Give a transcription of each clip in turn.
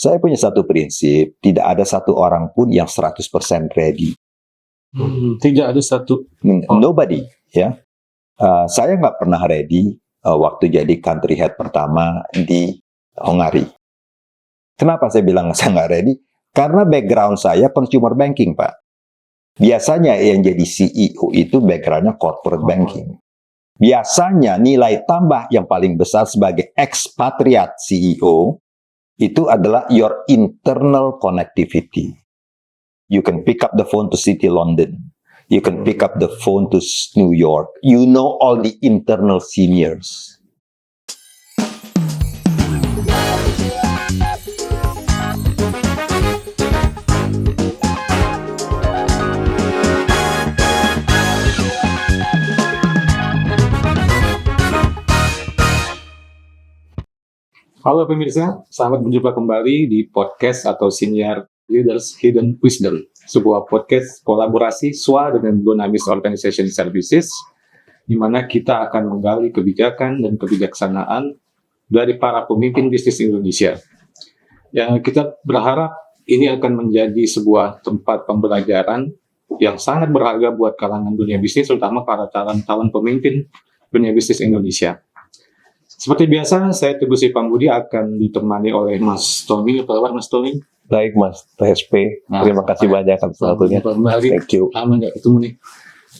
Saya punya satu prinsip, tidak ada satu orang pun yang 100% ready. Tidak ada satu. Nobody, ya. Saya nggak pernah ready waktu jadi country head pertama di Hungary. Kenapa saya bilang saya nggak ready? Karena background saya consumer banking, Pak. Biasanya yang jadi CEO itu backgroundnya corporate banking. Biasanya nilai tambah yang paling besar sebagai expatriate CEO itu adalah your internal connectivity. You can pick up the phone to City London. You can pick up the phone to New York. You know all the internal seniors. Halo pemirsa, selamat berjumpa kembali di podcast atau Senior Leaders Hidden Wisdom, sebuah podcast kolaborasi SWA dengan Dunamis Organization Services, di mana kita akan menggali kebijakan dan kebijaksanaan dari para pemimpin bisnis Indonesia. Yang kita berharap ini akan menjadi sebuah tempat pembelajaran yang sangat berharga buat kalangan dunia bisnis, terutama para calon pemimpin dunia bisnis Indonesia. Seperti biasa, saya Teguh Sipambudi akan ditemani oleh Mas Tommy. Apa kabar Mas Tommy? Baik Mas TSP, terima kasih banyak atas waktunya. Thank you. Lama nggak ketemu nih.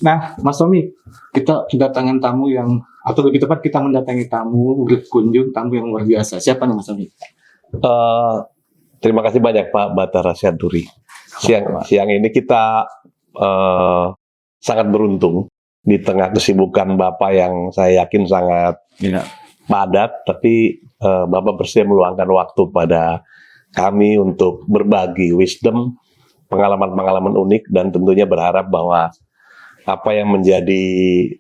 Nah, Mas Tommy, kita kedatangan tamu yang, atau lebih tepat kita mendatangi tamu, berkunjung tamu yang luar biasa. Siapa nih Mas Tommy? Terima kasih banyak Pak Batara Syanturi. Siang ini kita sangat beruntung di tengah kesibukan Bapak yang saya yakin sangat padat, tapi Bapak bersedia meluangkan waktu pada kami untuk berbagi wisdom, pengalaman-pengalaman unik, dan tentunya berharap bahwa apa yang menjadi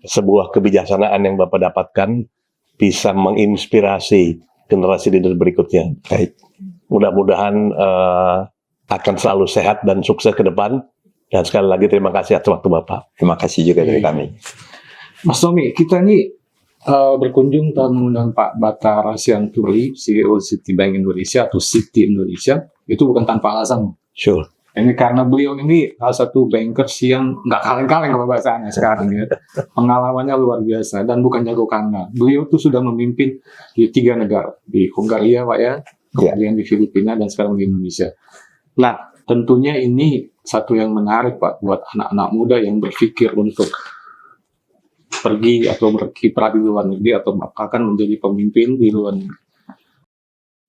sebuah kebijaksanaan yang Bapak dapatkan bisa menginspirasi generasi leader berikutnya. Baik. Mudah-mudahan akan selalu sehat dan sukses ke depan. Dan sekali lagi terima kasih atas waktu Bapak. Terima kasih juga dari kami. Mas Tommy, kita ini berkunjung dan mengundang Pak Batara Syanturi, CEO Citibank Indonesia atau Citi Indonesia, itu bukan tanpa alasan. Sure. Ini karena beliau ini salah satu bankers yang nggak kaleng-kaleng kalau bahasanya sekarang ya. Pengalamannya luar biasa dan bukan jago kandang. Beliau tuh sudah memimpin di 3 negara, di Hungaria Pak ya, kemudian di Filipina dan sekarang di Indonesia. Nah, tentunya ini satu yang menarik Pak buat anak-anak muda yang berpikir untuk pergi atau berkiprah di luar negeri atau akan menjadi pemimpin di luar negeri.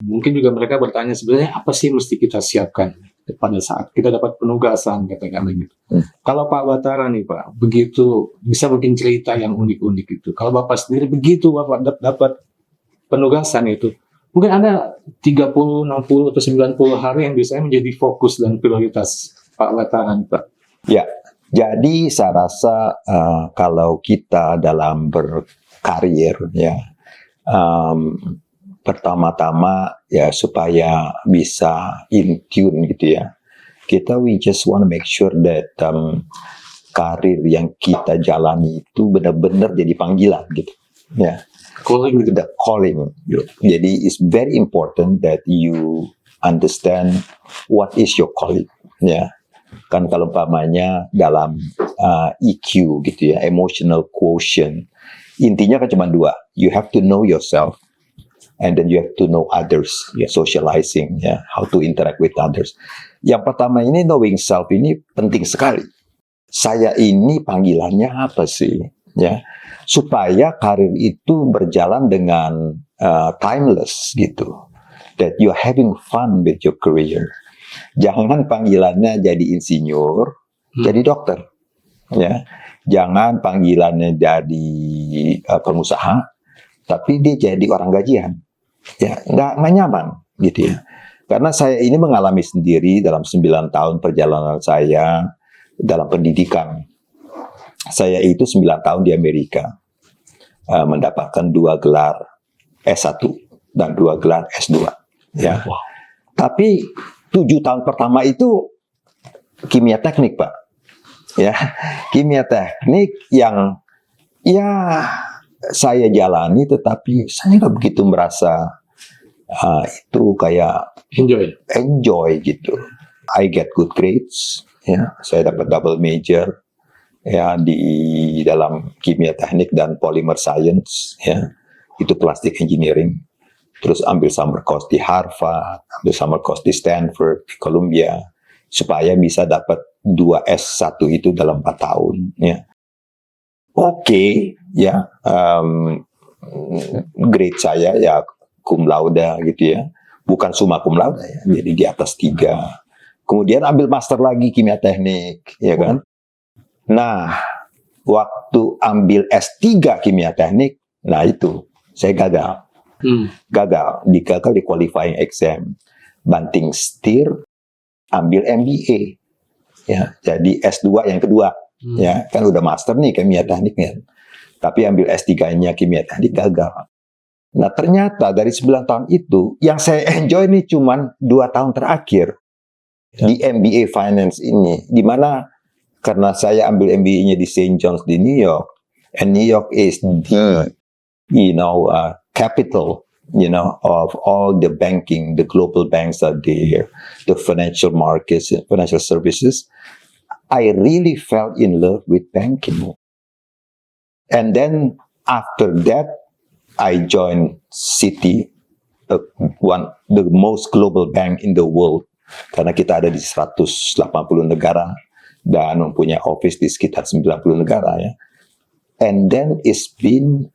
Mungkin juga mereka bertanya sebenarnya apa sih mesti kita siapkan pada saat kita dapat penugasan, katakanlah gitu. Kalau Pak Batara nih Pak, begitu bisa bikin cerita yang unik-unik itu. Kalau Bapak sendiri begitu Bapak dapat penugasan itu, mungkin ada 30, 60 atau 90 hari yang bisa menjadi fokus dan prioritas Pak Batara nih Pak. Ya. Jadi saya rasa kalau kita dalam berkarir ya pertama-tama ya supaya bisa in tune gitu ya, we just want to make sure that karir yang kita jalani itu benar-benar jadi panggilan gitu ya, calling gitu, the calling. Jadi it's very important that you understand what is your calling ya. Kan kalau umpamanya dalam EQ gitu ya, emotional quotient, intinya kan cuma 2. You have to know yourself, and then you have to know others, socializing, how to interact with others. Yang pertama ini knowing self ini penting sekali. Saya ini panggilannya apa sih? Ya, supaya karir itu berjalan dengan timeless gitu. That you're having fun with your career. Jangan panggilannya jadi insinyur, jadi dokter, ya. Jangan panggilannya jadi pengusaha, tapi dia jadi orang gajian, ya. Nggak nyaman, gitu ya. Karena saya ini mengalami sendiri dalam 9 tahun perjalanan saya dalam pendidikan. Saya itu 9 tahun di Amerika, mendapatkan 2 gelar S1 dan 2 gelar S2, ya. Wow. Tapi 7 tahun pertama itu kimia teknik Pak, ya, kimia teknik yang ya saya jalani, tetapi saya nggak begitu merasa itu kayak enjoy gitu. I get good grades, ya. Saya dapat double major, ya, di dalam kimia teknik dan polymer science, ya. Itu plastic engineering. Terus ambil summer course di Harvard, ambil summer course di Stanford, di Columbia, supaya bisa dapat 2 S1 itu dalam 4 tahun, ya. Oke, ya. Grade saya ya cum laude gitu ya. Bukan summa cum laude ya. Jadi di atas 3. Kemudian ambil master lagi kimia teknik, ya kan? Nah, waktu ambil S3 kimia teknik, nah itu saya gagal. Gagal di qualifying exam. Banting setir, ambil MBA. Ya, jadi S2 yang kedua. Ya, kan udah master nih kimia tekniknya. Tapi ambil S3-nya kimia teknik gagal. Nah, ternyata dari 9 tahun itu, yang saya enjoy nih cuman 2 tahun terakhir di MBA Finance ini, di mana karena saya ambil MBA-nya di St. John's di New York, and New York is the capital, of all the banking, the global banks are there, the financial markets, financial services. I really fell in love with banking. And then after that, I joined Citi, the most global bank in the world, karena kita ada di 180 negara dan mempunyai office di sekitar 90 negara, ya. And then it's been,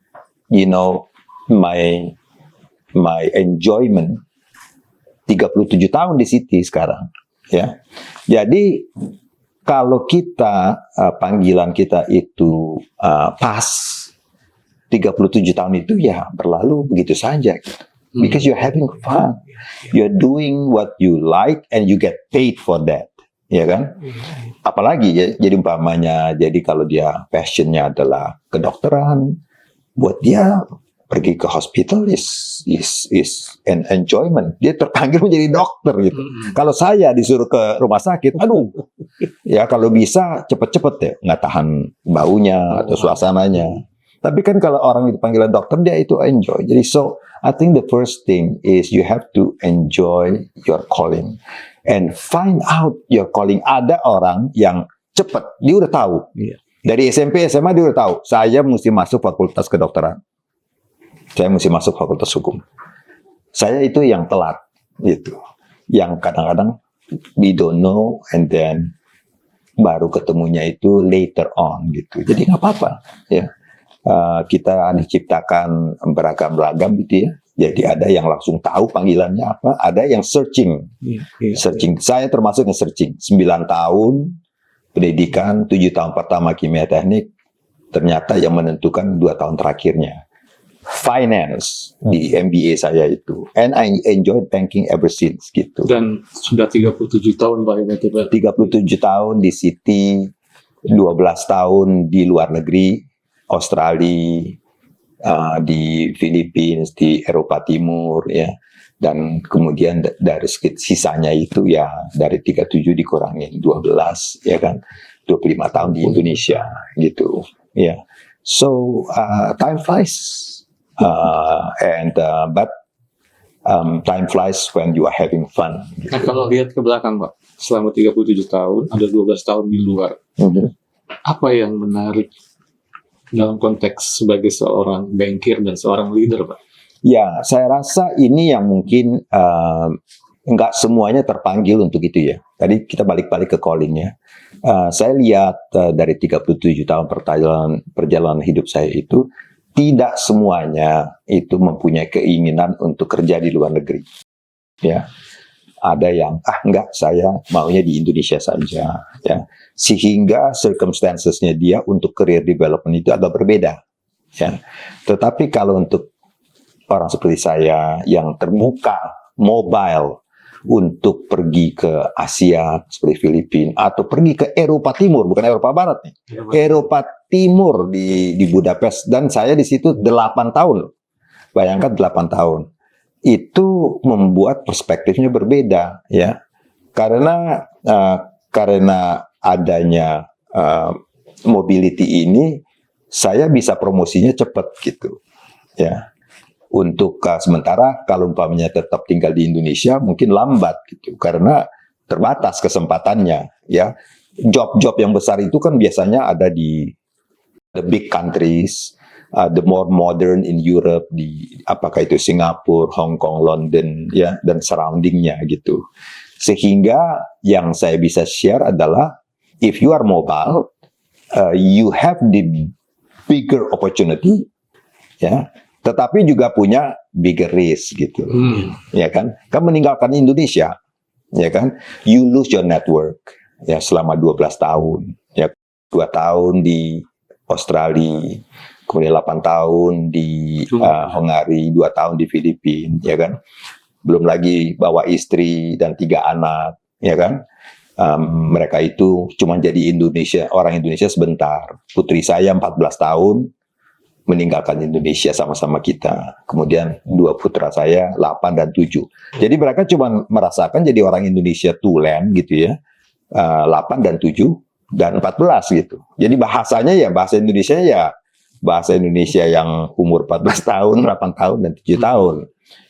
my enjoyment 37 tahun di Citi sekarang, ya. Jadi kalau kita panggilan kita itu pas 37 tahun itu ya berlalu begitu saja gitu. Because you're having fun. You're doing what you like and you get paid for that. Ya kan? Apalagi ya, jadi umpamanya, jadi kalau dia passionnya adalah kedokteran, buat dia pergi ke hospital is an enjoyment. Dia terpanggil menjadi dokter gitu. Kalau saya disuruh ke rumah sakit, aduh, ya kalau bisa cepet-cepet ya, nggak tahan baunya atau suasananya. Tapi kan kalau orang itu panggilan dokter, dia itu enjoy. Jadi I think the first thing is you have to enjoy your calling and find out your calling. Ada orang yang cepat, dia udah tahu. Dari SMP, SMA dia udah tahu. Saya mesti masuk fakultas kedokteran. Saya mesti masuk fakultas hukum. Saya itu yang telat, gitu. Yang kadang-kadang we don't know, and then baru ketemunya itu later on, gitu. Jadi nggak apa-apa, ya. Kita diciptakan beragam-ragam gitu ya. Jadi ada yang langsung tahu panggilannya apa, ada yang searching. Searching. Saya termasuk yang searching. 9 tahun pendidikan, 7 tahun pertama kimia teknik, ternyata yang menentukan 2 tahun terakhirnya finance di MBA saya itu. And I enjoyed banking ever since gitu. Dan sudah 37 tahun Pak itu, Pak. 37 tahun di Citi, 12 tahun di luar negeri. Australia, di Filipina, di Eropa Timur, ya, dan kemudian dari sisanya itu ya dari 37 dikurangi 12, ya kan, 25 tahun di Indonesia, gitu, ya. So time flies, but time flies when you are having fun. Gitu. Nah, kalau lihat ke belakang Pak, selama 37 tahun, ada 12 tahun di luar, apa yang menarik dalam konteks sebagai seorang bankir dan seorang leader, Pak? Ya, saya rasa ini yang mungkin nggak semuanya terpanggil untuk itu ya. Tadi kita balik-balik ke callingnya. Saya lihat dari 37 tahun perjalanan hidup saya itu, tidak semuanya itu mempunyai keinginan untuk kerja di luar negeri. Ya, ada yang enggak, saya maunya di Indonesia saja, ya. Sehingga circumstancesnya dia untuk career development itu agak berbeda, ya. Tetapi kalau untuk orang seperti saya yang terbuka, mobile untuk pergi ke Asia seperti Filipina atau pergi ke Eropa Timur, bukan Eropa Barat nih, Eropa Timur di Budapest, dan saya di situ 8 tahun, bayangkan 8 tahun. Itu membuat perspektifnya berbeda, ya, karena adanya mobility ini, saya bisa promosinya cepat gitu, ya. Untuk sementara kalau umpamanya tetap tinggal di Indonesia mungkin lambat gitu karena terbatas kesempatannya ya. Job-job yang besar itu kan biasanya ada di the big countries, the more modern in Europe, di apakah itu Singapura, Hong Kong, London ya dan surroundingnya gitu. Sehingga yang saya bisa share adalah if you are mobile, you have the bigger opportunity ya, tetapi juga punya bigger risk gitu. Ya kan? Kan meninggalkan Indonesia, ya kan? You lose your network ya selama 12 tahun. Ya, 2 tahun di Australia, kemudian 8 tahun di Hungari, 2 tahun di Filipina, ya kan? Belum lagi bawa istri dan 3 anak, ya kan? Mereka itu cuma jadi orang Indonesia sebentar. Putri saya 14 tahun meninggalkan Indonesia sama-sama kita. Kemudian 2 putra saya 8 dan 7. Jadi mereka cuma merasakan jadi orang Indonesia tulen gitu ya. 8 dan 7 dan 14 gitu. Jadi bahasanya ya bahasa Indonesia yang umur 14 tahun, 8 tahun dan 7 tahun.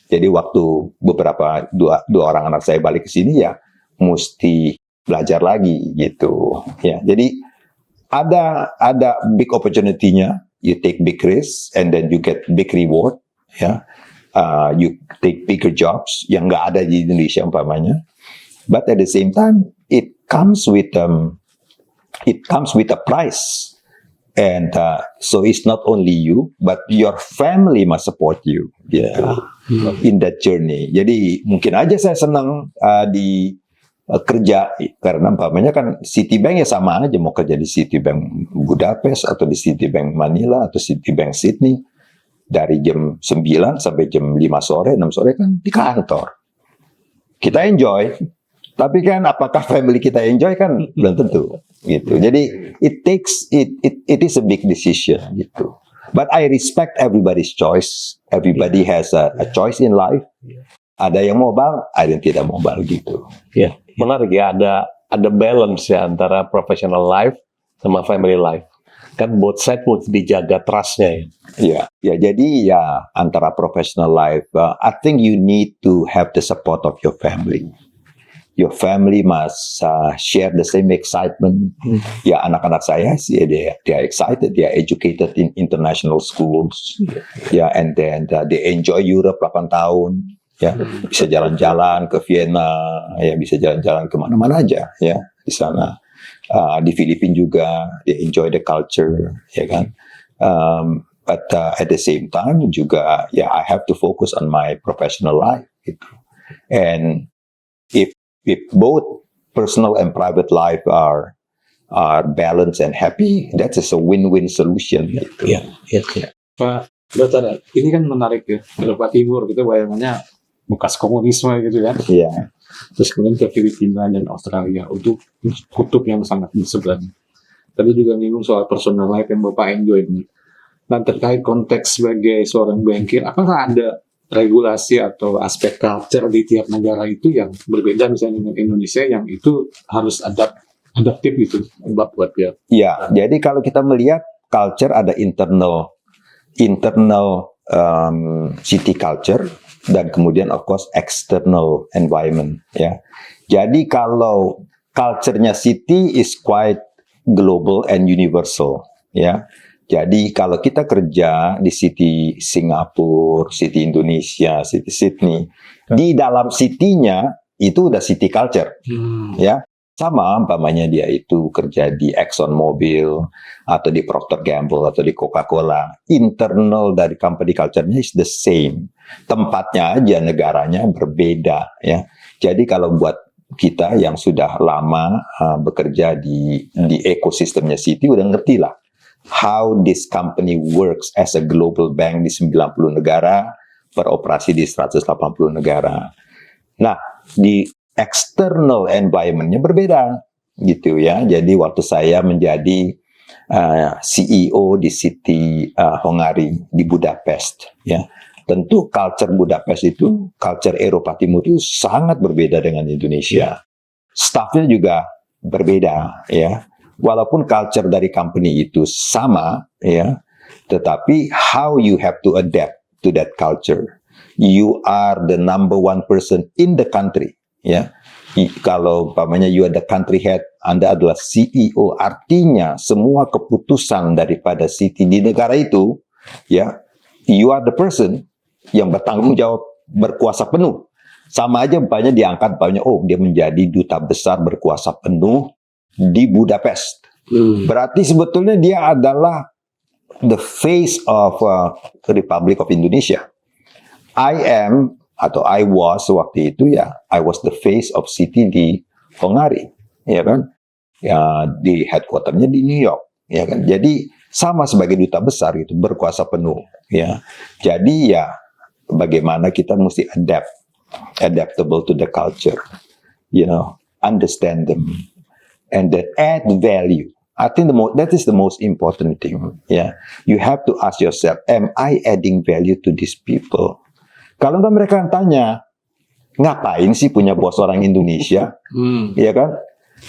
Jadi waktu beberapa dua orang anak saya balik ke sini ya mesti belajar lagi gitu. Ya, jadi ada big opportunity-nya, you take big risk and then you get big reward ya. You take bigger jobs yang nggak ada di Indonesia umpamanya. But at the same time it comes with a price. And so it's not only you, but your family must support you in that journey. Jadi mungkin aja saya senang di kerja karena umpamanya kan Citibank ya sama aja mau kerja di Citibank Budapest atau di Citibank Manila atau Citibank Sydney dari jam 9 sampai jam 5 sore, 6 sore kan di kantor. Kita enjoy. Tapi kan apakah family kita enjoy kan belum tentu gitu. Jadi it is a big decision gitu. But I respect everybody's choice. Everybody has a choice in life. Ada yang mobile, ada yang tidak mobile gitu. Ya, menarik ya, ada balance ya antara professional life sama family life. Kan both side mesti dijaga trust-nya ya. Ya, jadi ya antara professional life, I think you need to have the support of your family. Your family must share the same excitement. Ya anak-anak saya sih they are excited, they are educated in international schools. Ya, and then they enjoy Europe 8 tahun. Ya, bisa jalan-jalan ke Vienna, ya bisa jalan-jalan ke mana-mana aja ya di sana. Di Filipina juga they enjoy the culture, ya kan. But at the same time juga ya I have to focus on my professional life gitu. And if both personal and private life are balanced and happy, that is a win-win solution. Gitu. Iya. Pak Dokter, ini kan menarik ya. Eropa Timur gitu bayangannya bekas komunisme gitu kan. Iya. Terus kemudian ke Filipina dan Australia untuk kutub yang sangat di sebelahnya. Tadi juga menyinggung soal personal life yang Bapak enjoy ini. Dan terkait konteks sebagai seorang bankir, apakah ada regulasi atau aspek culture di tiap negara itu yang berbeda misalnya dengan Indonesia yang itu harus adaptif gitu buat dia? Ya, jadi kalau kita melihat culture ada internal city culture dan kemudian of course external environment ya. Jadi kalau culture-nya city is quite global and universal ya. Jadi kalau kita kerja di city Singapura, city Indonesia, city Sydney, di dalam city-nya itu udah city culture ya. Sama umpamanya dia itu kerja di Exxon Mobil atau di Procter Gamble atau di Coca-Cola. Internal dari company culture-nya is the same. Tempatnya aja negaranya berbeda ya. Jadi kalau buat kita yang sudah lama bekerja di ekosistemnya Citi udah ngerti lah how this company works as a global bank di 90 negara, beroperasi di 180 negara. Nah, di external environment-nya berbeda gitu ya. Jadi waktu saya menjadi CEO di City Hungary di Budapest ya. Tentu culture Budapest itu, culture Eropa Timur itu sangat berbeda dengan Indonesia. Staffnya juga berbeda ya. Walaupun culture dari company itu sama ya, tetapi how you have to adapt to that culture. You are the number one person in the country. Ya, kalau umpamanya you are the country head, Anda adalah CEO, artinya semua keputusan daripada city di negara itu, ya, you are the person yang bertanggung jawab, berkuasa penuh. Sama aja umpamanya diangkat, umpamanya, oh dia menjadi duta besar berkuasa penuh di Budapest. Berarti sebetulnya dia adalah the face of Republic of Indonesia. I was waktu itu ya, I was the face of city di Hungary, ya kan? Ya, di headquarternya di New York, ya kan? Jadi sama sebagai duta besar itu berkuasa penuh, ya. Jadi ya bagaimana kita mesti adaptable to the culture, understand them, and then add value. I think that is the most important thing. Yeah, you have to ask yourself, am I adding value to these people? Kalau nggak mereka tanya, ngapain sih punya bos orang Indonesia? Ya kan?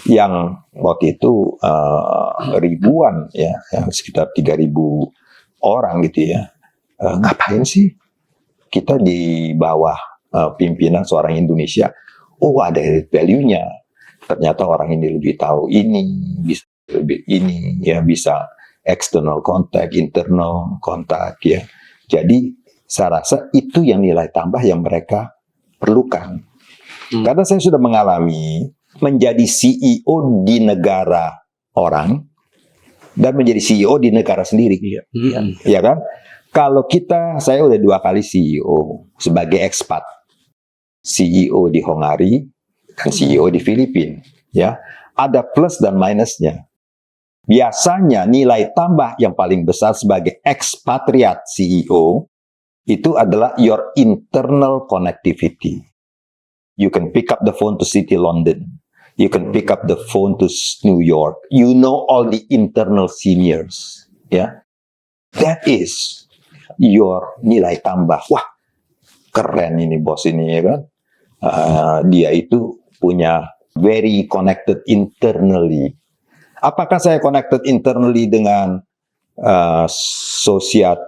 Yang waktu itu ribuan, ya, yang sekitar 3.000 orang gitu ya. Ngapain sih kita di bawah pimpinan seorang Indonesia? Oh, ada value-nya. Ternyata orang ini lebih tahu ini, bisa lebih ini, ya, bisa external contact, internal contact, ya. Jadi saya rasa itu yang nilai tambah yang mereka perlukan. Karena saya sudah mengalami menjadi CEO di negara orang dan menjadi CEO di negara sendiri, ya kan? Kalau saya udah 2 kali CEO sebagai expat, CEO di Hungary dan CEO di Filipina, ya. Ada plus dan minusnya. Biasanya nilai tambah yang paling besar sebagai ekspatriat CEO itu adalah your internal connectivity. You can pick up the phone to City London. You can pick up the phone to New York. You know all the internal seniors. Ya, that is your nilai tambah. Wah, keren ini bos ini, ya kan? Dia itu punya very connected internally. Apakah saya connected internally dengan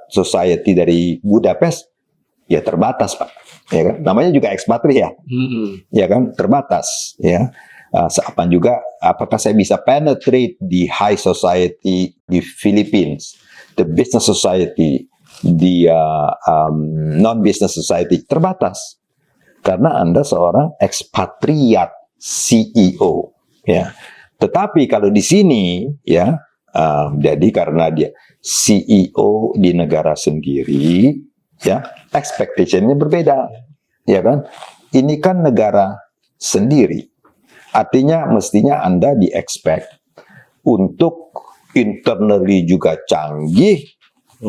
society dari Budapest? Ya terbatas, Pak. Ya kan? Namanya juga ekspatriat, ya kan? Terbatas, ya. Apa juga? Apakah saya bisa penetrate di high society di Philippines, the business society, di non-business society? Terbatas, karena Anda seorang ekspatriat CEO, ya. Tetapi kalau di sini, ya, jadi karena dia CEO di negara sendiri, ya, expectation-nya berbeda, ya kan? Ini kan negara sendiri, artinya mestinya Anda di-expect untuk internally juga canggih,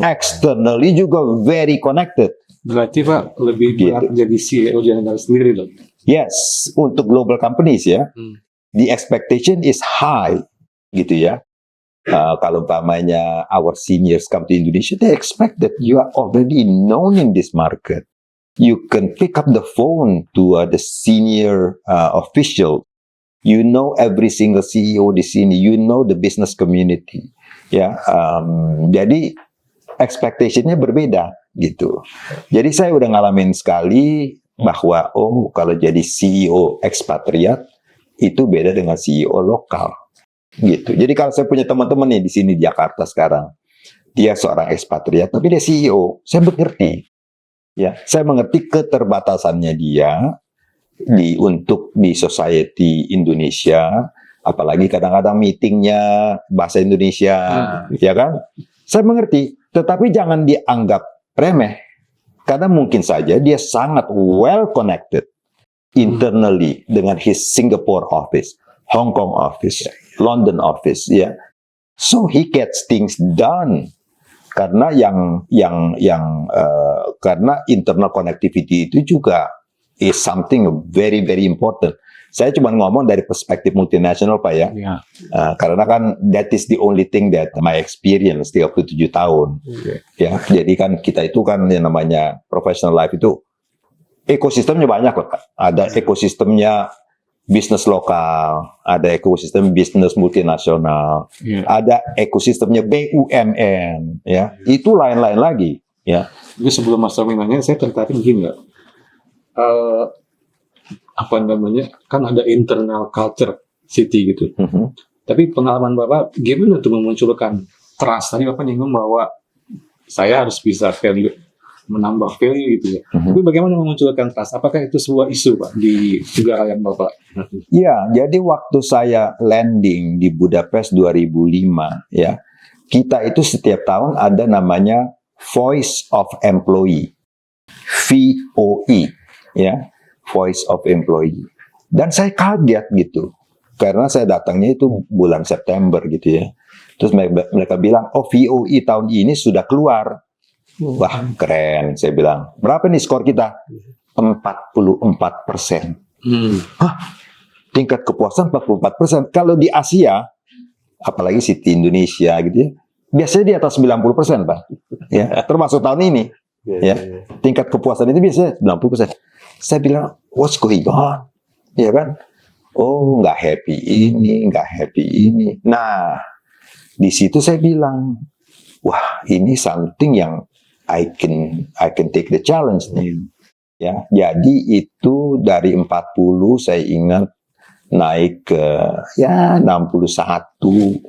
externally juga very connected. Berarti Pak lebih berat jadi CEO di negara sendiri dong? Yes, untuk global companies, ya. The expectation is high, gitu ya. Kalau umpamanya our seniors come to Indonesia, they expect that you are already known in this market. You can pick up the phone to the senior official. You know every single CEO di sini. You know the business community. Ya, jadi expectation-nya berbeda, gitu. Jadi saya udah ngalamin sekali bahwa kalau jadi CEO ekspatriat itu beda dengan CEO lokal, gitu. Jadi kalau saya punya teman-teman nih di sini di Jakarta sekarang, dia seorang ekspatriat tapi dia CEO, saya mengerti, ya, saya mengerti keterbatasannya dia untuk di society Indonesia, apalagi kadang-kadang meetingnya bahasa Indonesia, ya kan? Saya mengerti, tetapi jangan dianggap remeh, karena mungkin saja dia sangat well connected internally dengan his Singapore office, Hong Kong office, London office, ya. So he gets things done karena karena internal connectivity itu juga is something very very important. Saya cuma ngomong dari perspektif multinasional, Pak, ya. Karena kan that is the only thing that my experience 37 tahun. Ya, jadi kan kita itu kan yang namanya professional life itu ekosistemnya banyak, Pak. Ada ekosistemnya bisnis lokal, ada ekosistem bisnis multinasional, ada ekosistemnya BUMN, ya. Itu lain-lain lagi. Ya. Jadi sebelum Mas Tommy nanya, saya tertarik begini nggak? Apa namanya? Kan ada internal culture city gitu. Tapi pengalaman Bapak gimana tuh memunculkan trust? Tadi Bapak nyinggung bahwa saya harus bisa menambah value gitu ya. Tapi bagaimana memunculkan trust? Apakah itu sebuah isu Pak di negara yang Bapak? Ya, jadi waktu saya landing di Budapest 2005, ya, kita itu setiap tahun ada namanya Voice of Employee, VOE, ya, Voice of Employee. Dan saya kaget gitu, karena saya datangnya itu bulan September gitu ya. Terus mereka bilang, oh VOE tahun ini sudah keluar. Wah keren, saya bilang. Berapa nih skor kita? 44%. Hah? Tingkat kepuasan 44%. Kalau di Asia, apalagi City Indonesia gitu ya, biasanya di atas 90%, Pak. Ya, termasuk tahun ini. Ya, tingkat kepuasan itu biasanya 90%. Saya bilang, what's going on? Ya kan? Oh, nggak happy ini, nggak happy ini. Nah, di situ saya bilang, wah, ini something yang I can take the challenge nih. Ya, jadi itu dari 40 saya ingat naik ke ya 61,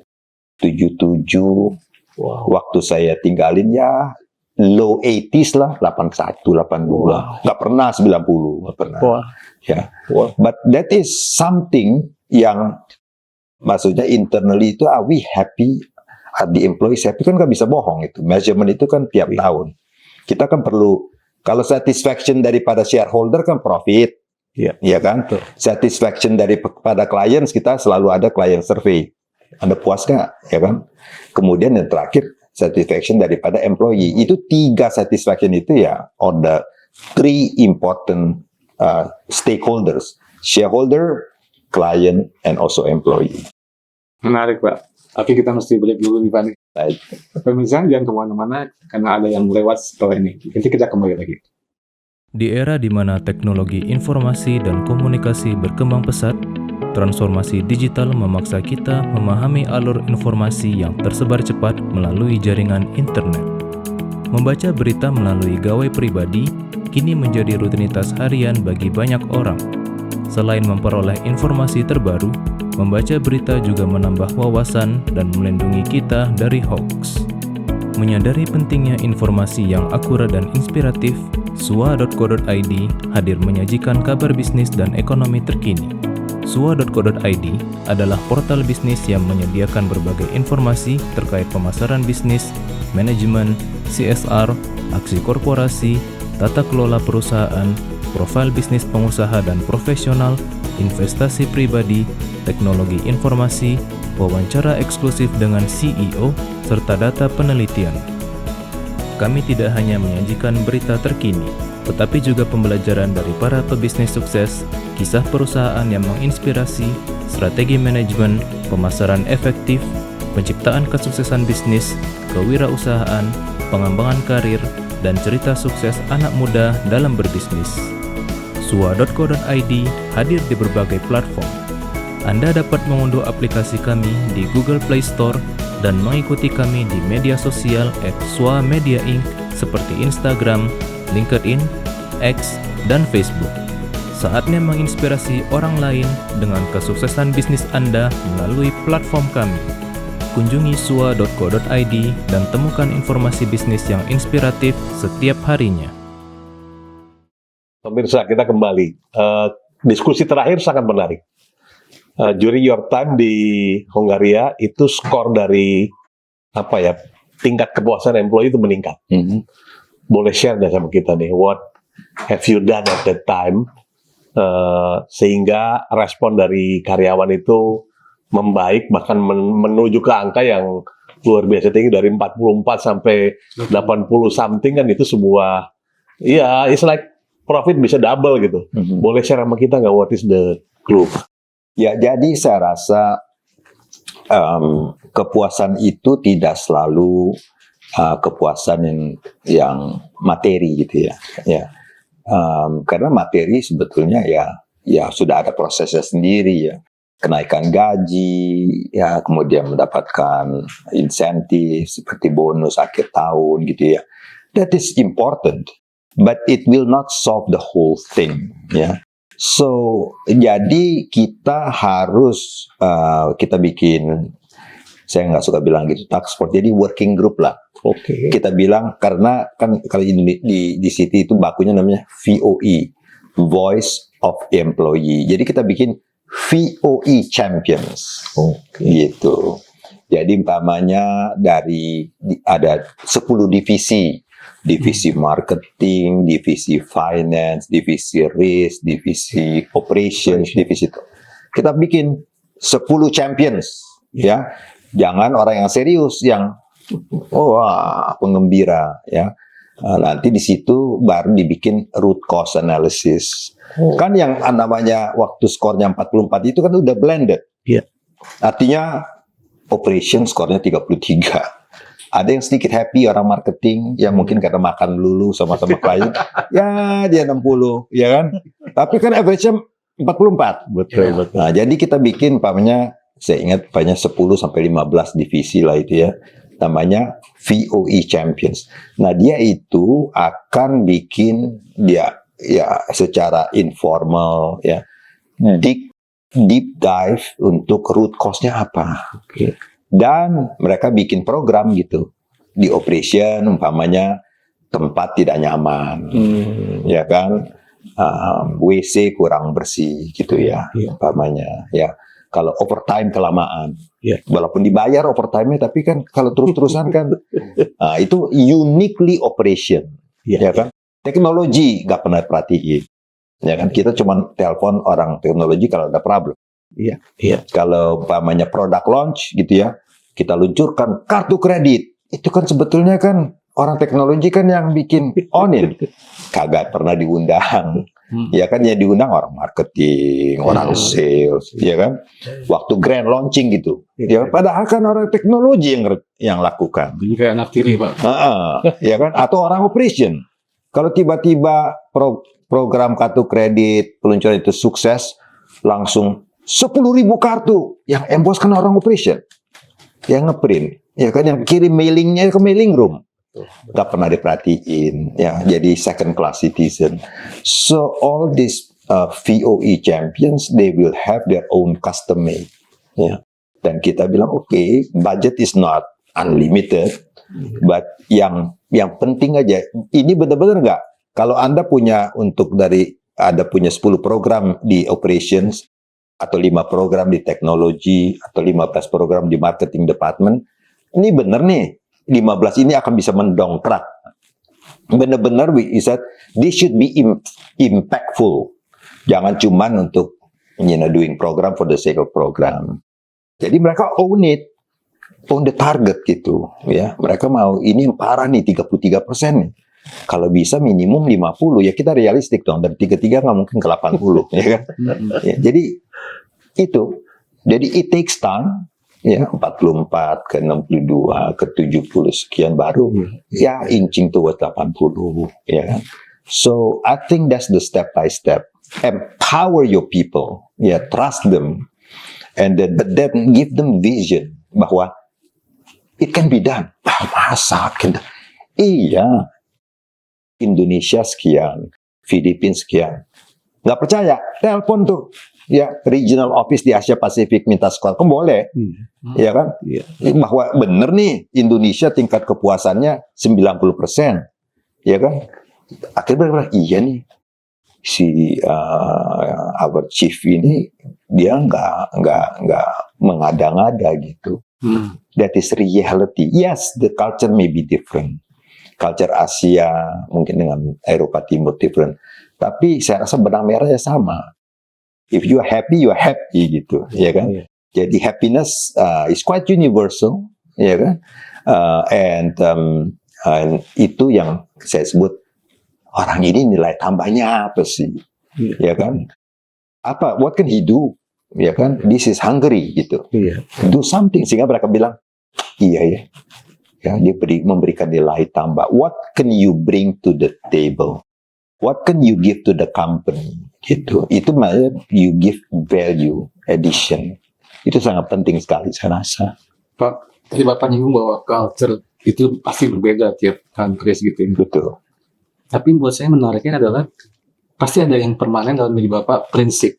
77. Waktu saya tinggalin ya low 80s lah, 81, 82. Nggak pernah 90, nggak pernah. Ya. But that is something yang maksudnya internally itu, are we happy? Are the employees happy? Kan nggak bisa bohong itu. Measurement itu kan tiap tahun. Kita kan perlu, kalau satisfaction daripada shareholder kan profit. Iya kan? Satisfaction daripada clients, kita selalu ada client survey. Anda puas nggak? Ya kan? Kemudian yang terakhir, satisfaction daripada employee. Itu 3 satisfaction itu ya, or the 3 important stakeholders. Shareholder, client, and also employee. Menarik Pak. Tapi kita mesti break dulu nih Pak. Baik. Pemirsa jangan kemana-mana karena ada yang lewat setelah ini. Nanti kita kembali lagi. Di era di mana teknologi informasi dan komunikasi berkembang pesat, transformasi digital memaksa kita memahami alur informasi yang tersebar cepat melalui jaringan internet. Membaca berita melalui gawai pribadi kini menjadi rutinitas harian bagi banyak orang. Selain memperoleh informasi terbaru, membaca berita juga menambah wawasan dan melindungi kita dari hoax. Menyadari pentingnya informasi yang akurat dan inspiratif, sua.co.id hadir menyajikan kabar bisnis dan ekonomi terkini. Sua.co.id adalah portal bisnis yang menyediakan berbagai informasi terkait pemasaran bisnis, manajemen, CSR, aksi korporasi, tata kelola perusahaan, profil bisnis pengusaha dan profesional, investasi pribadi, teknologi informasi, wawancara eksklusif dengan CEO, serta data penelitian. Kami tidak hanya menyajikan berita terkini, tetapi juga pembelajaran dari para pebisnis sukses, kisah perusahaan yang menginspirasi, strategi manajemen, pemasaran efektif, penciptaan kesuksesan bisnis, kewirausahaan, pengembangan karir, dan cerita sukses anak muda dalam berbisnis. Sua.co.id hadir di berbagai platform. Anda dapat mengunduh aplikasi kami di Google Play Store dan mengikuti kami di media sosial @swa_media_inc seperti Instagram, LinkedIn, X, dan Facebook. Saatnya menginspirasi orang lain dengan kesuksesan bisnis Anda melalui platform kami. Kunjungi sua.co.id dan temukan informasi bisnis yang inspiratif setiap harinya. Pemirsa, kita kembali. Diskusi terakhir sangat menarik. During your time di Hongaria, itu skor dari tingkat kepuasan employee itu meningkat. Boleh share deh sama kita nih, what have you done at that time sehingga respon dari karyawan itu membaik, bahkan menuju ke angka yang luar biasa tinggi dari 44 sampai 80 something, kan itu sebuah, it's like profit bisa double gitu. Boleh share sama kita nggak, what is the group? Ya, jadi saya rasa kepuasan itu tidak selalu kepuasan yang materi gitu ya. Karena materi sebetulnya ya sudah ada prosesnya sendiri ya. Kenaikan gaji, ya kemudian mendapatkan insentif seperti bonus akhir tahun gitu ya. That is important, but it will not solve the whole thing, ya. So, jadi kita harus kita bikin, saya nggak suka bilang gitu, task force, jadi working group lah. Oke. Kita bilang karena kan kalau di City itu bakunya namanya VOE, Voice of Employee. Jadi kita bikin VOE Champions, gitu. Jadi umpamanya ada 10 divisi marketing, divisi finance, divisi risk, divisi operations, divisi itu. Kita bikin 10 champions, ya. Jangan orang yang serius, yang penggembira, ya. Nanti di situ baru dibikin root cause analysis. Kan yang namanya waktu skornya 44 itu kan udah blended. Iya. Artinya operation skornya 33. Ada yang sedikit happy orang marketing, yang mungkin karena makan dulu sama-sama klien, ya dia 60, ya kan? Tapi kan average-nya 44. Betul. Nah, jadi kita bikin umpamanya, saya ingat banyak 10 sampai 15 divisi lah itu ya. Namanya VOE Champions. Nah, dia itu akan bikin dia ya secara informal ya. Deep dive untuk root cause-nya apa. Oke. Dan mereka bikin program gitu. Di operation umpamanya tempat tidak nyaman. Ya kan? WC kurang bersih gitu ya. Umpamanya ya. Kalau overtime kelamaan. Walaupun dibayar overtime-nya, tapi kan kalau terus-terusan kan itu uniquely operation. Ya kan? Teknologi nggak pernah perhatiin. Ya kan, kita cuma telepon orang teknologi kalau ada problem. Iya. Kalau umpamanya produk launch gitu ya, kita luncurkan kartu kredit. Itu kan sebetulnya kan orang teknologi kan yang bikin onin. Kagak pernah diundang. Ya kan, ya diundang orang marketing, orang sales, ya kan. Waktu grand launching gitu. Ya padahal kan orang teknologi yang lakukan. Jadi kayak anak tiri, Pak. Ya kan, atau orang operation. Kalau tiba-tiba program kartu kredit peluncuran itu sukses, langsung 10.000 kartu yang emboss kan orang operation, yang ngeprint, ya kan, yang kirim mailingnya ke mailing room, nggak pernah diperhatiin, ya, jadi second class citizen. So all these VOE champions, they will have their own custom made, ya. Dan kita bilang okay, budget is not unlimited, but yang penting aja, ini benar-benar nggak. Kalau Anda punya ada punya 10 program di operations, atau 5 program di teknologi, atau 15 program di marketing department, ini benar nih, 15 ini akan bisa mendongkrak. Benar-benar we said, this should be impactful. Jangan cuman untuk doing program for the sake of program. Jadi mereka own the target gitu, ya. Mereka mau ini yang parah nih, 33% nih. Kalau bisa minimum 50, ya kita realistik dong. Dan 33 nggak mungkin ke 80, ya kan? Ya, jadi itu. Jadi it takes time, ya, 44 ke 62 ke 70 sekian baru ya inching towards 80, ya kan? So I think that's the step by step. Empower your people, ya, trust them, and then give them vision bahwa it can be done. Masa iya. Indonesia sekian, Filipina sekian. Nggak percaya, telepon tuh. Ya, regional office di Asia Pasifik minta skor, kan boleh. Ya kan? Bahwa bener nih, Indonesia tingkat kepuasannya 90%. Ya kan? Akhirnya bilang, iya nih, si our chief ini, dia nggak mengada-ngada gitu. That is reality. Yes, the culture may be different. Culture Asia mungkin dengan Eropa Timur different, tapi saya rasa benang merahnya sama. If you are happy gitu, ya kan? Jadi happiness is quite universal, ya kan? And itu yang saya sebut, orang ini nilai tambahnya apa sih, ya kan? Apa? What can he do, ya kan? This is hungry gitu. Do something sehingga mereka bilang, iya ya. Ya, dia memberikan nilai tambah. What can you bring to the table? What can you give to the company? Gitu. Itu makanya you give value addition. Itu sangat penting sekali saya rasa. Pak, tadi Bapak nyinggung bahwa culture itu pasti berbeda tiap countries gitu. Betul. Tapi buat saya menariknya adalah pasti ada yang permanen dalam diri Bapak, prinsip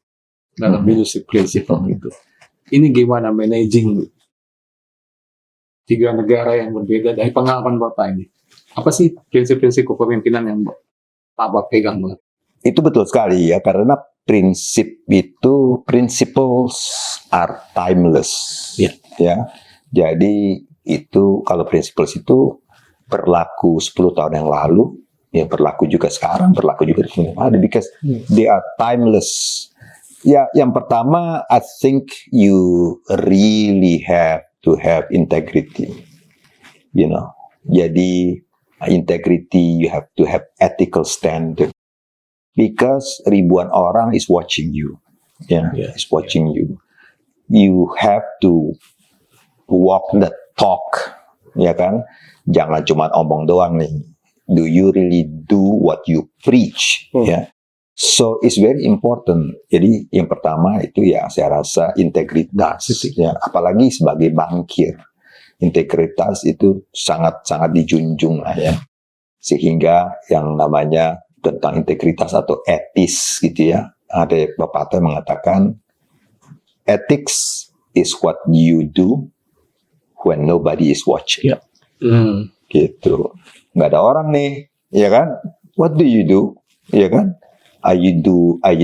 dalam leadership principle gitu. Ini gimana managing 3 negara yang berbeda dari pengalaman Bapak ini? Apa sih prinsip-prinsip kepemimpinan yang Bapak pegang banget? Itu betul sekali ya, karena prinsip itu, principles are timeless. Ya. Ya. Jadi itu kalau principles itu berlaku 10 tahun yang lalu, ya berlaku juga sekarang, berlaku juga di sini. Because they are timeless. Ya, yang pertama, I think you really have to have integrity. You know, jadi integrity, you have to have ethical standard. Because ribuan orang is watching you, is watching you. You have to walk the talk, ya kan? Jangan cuma omong doang nih. Do you really do what you preach? Ya. So it's very important. Jadi yang pertama itu ya saya rasa integritas. Ya, apalagi sebagai bankir, integritas itu sangat-sangat dijunjung lah ya. Sehingga yang namanya tentang integritas atau etis gitu ya. Ada pepatah mengatakan ethics is what you do when nobody is watching. Ya. Gitu. Nggak ada orang nih, ya kan? What do you do? Ya kan? Are you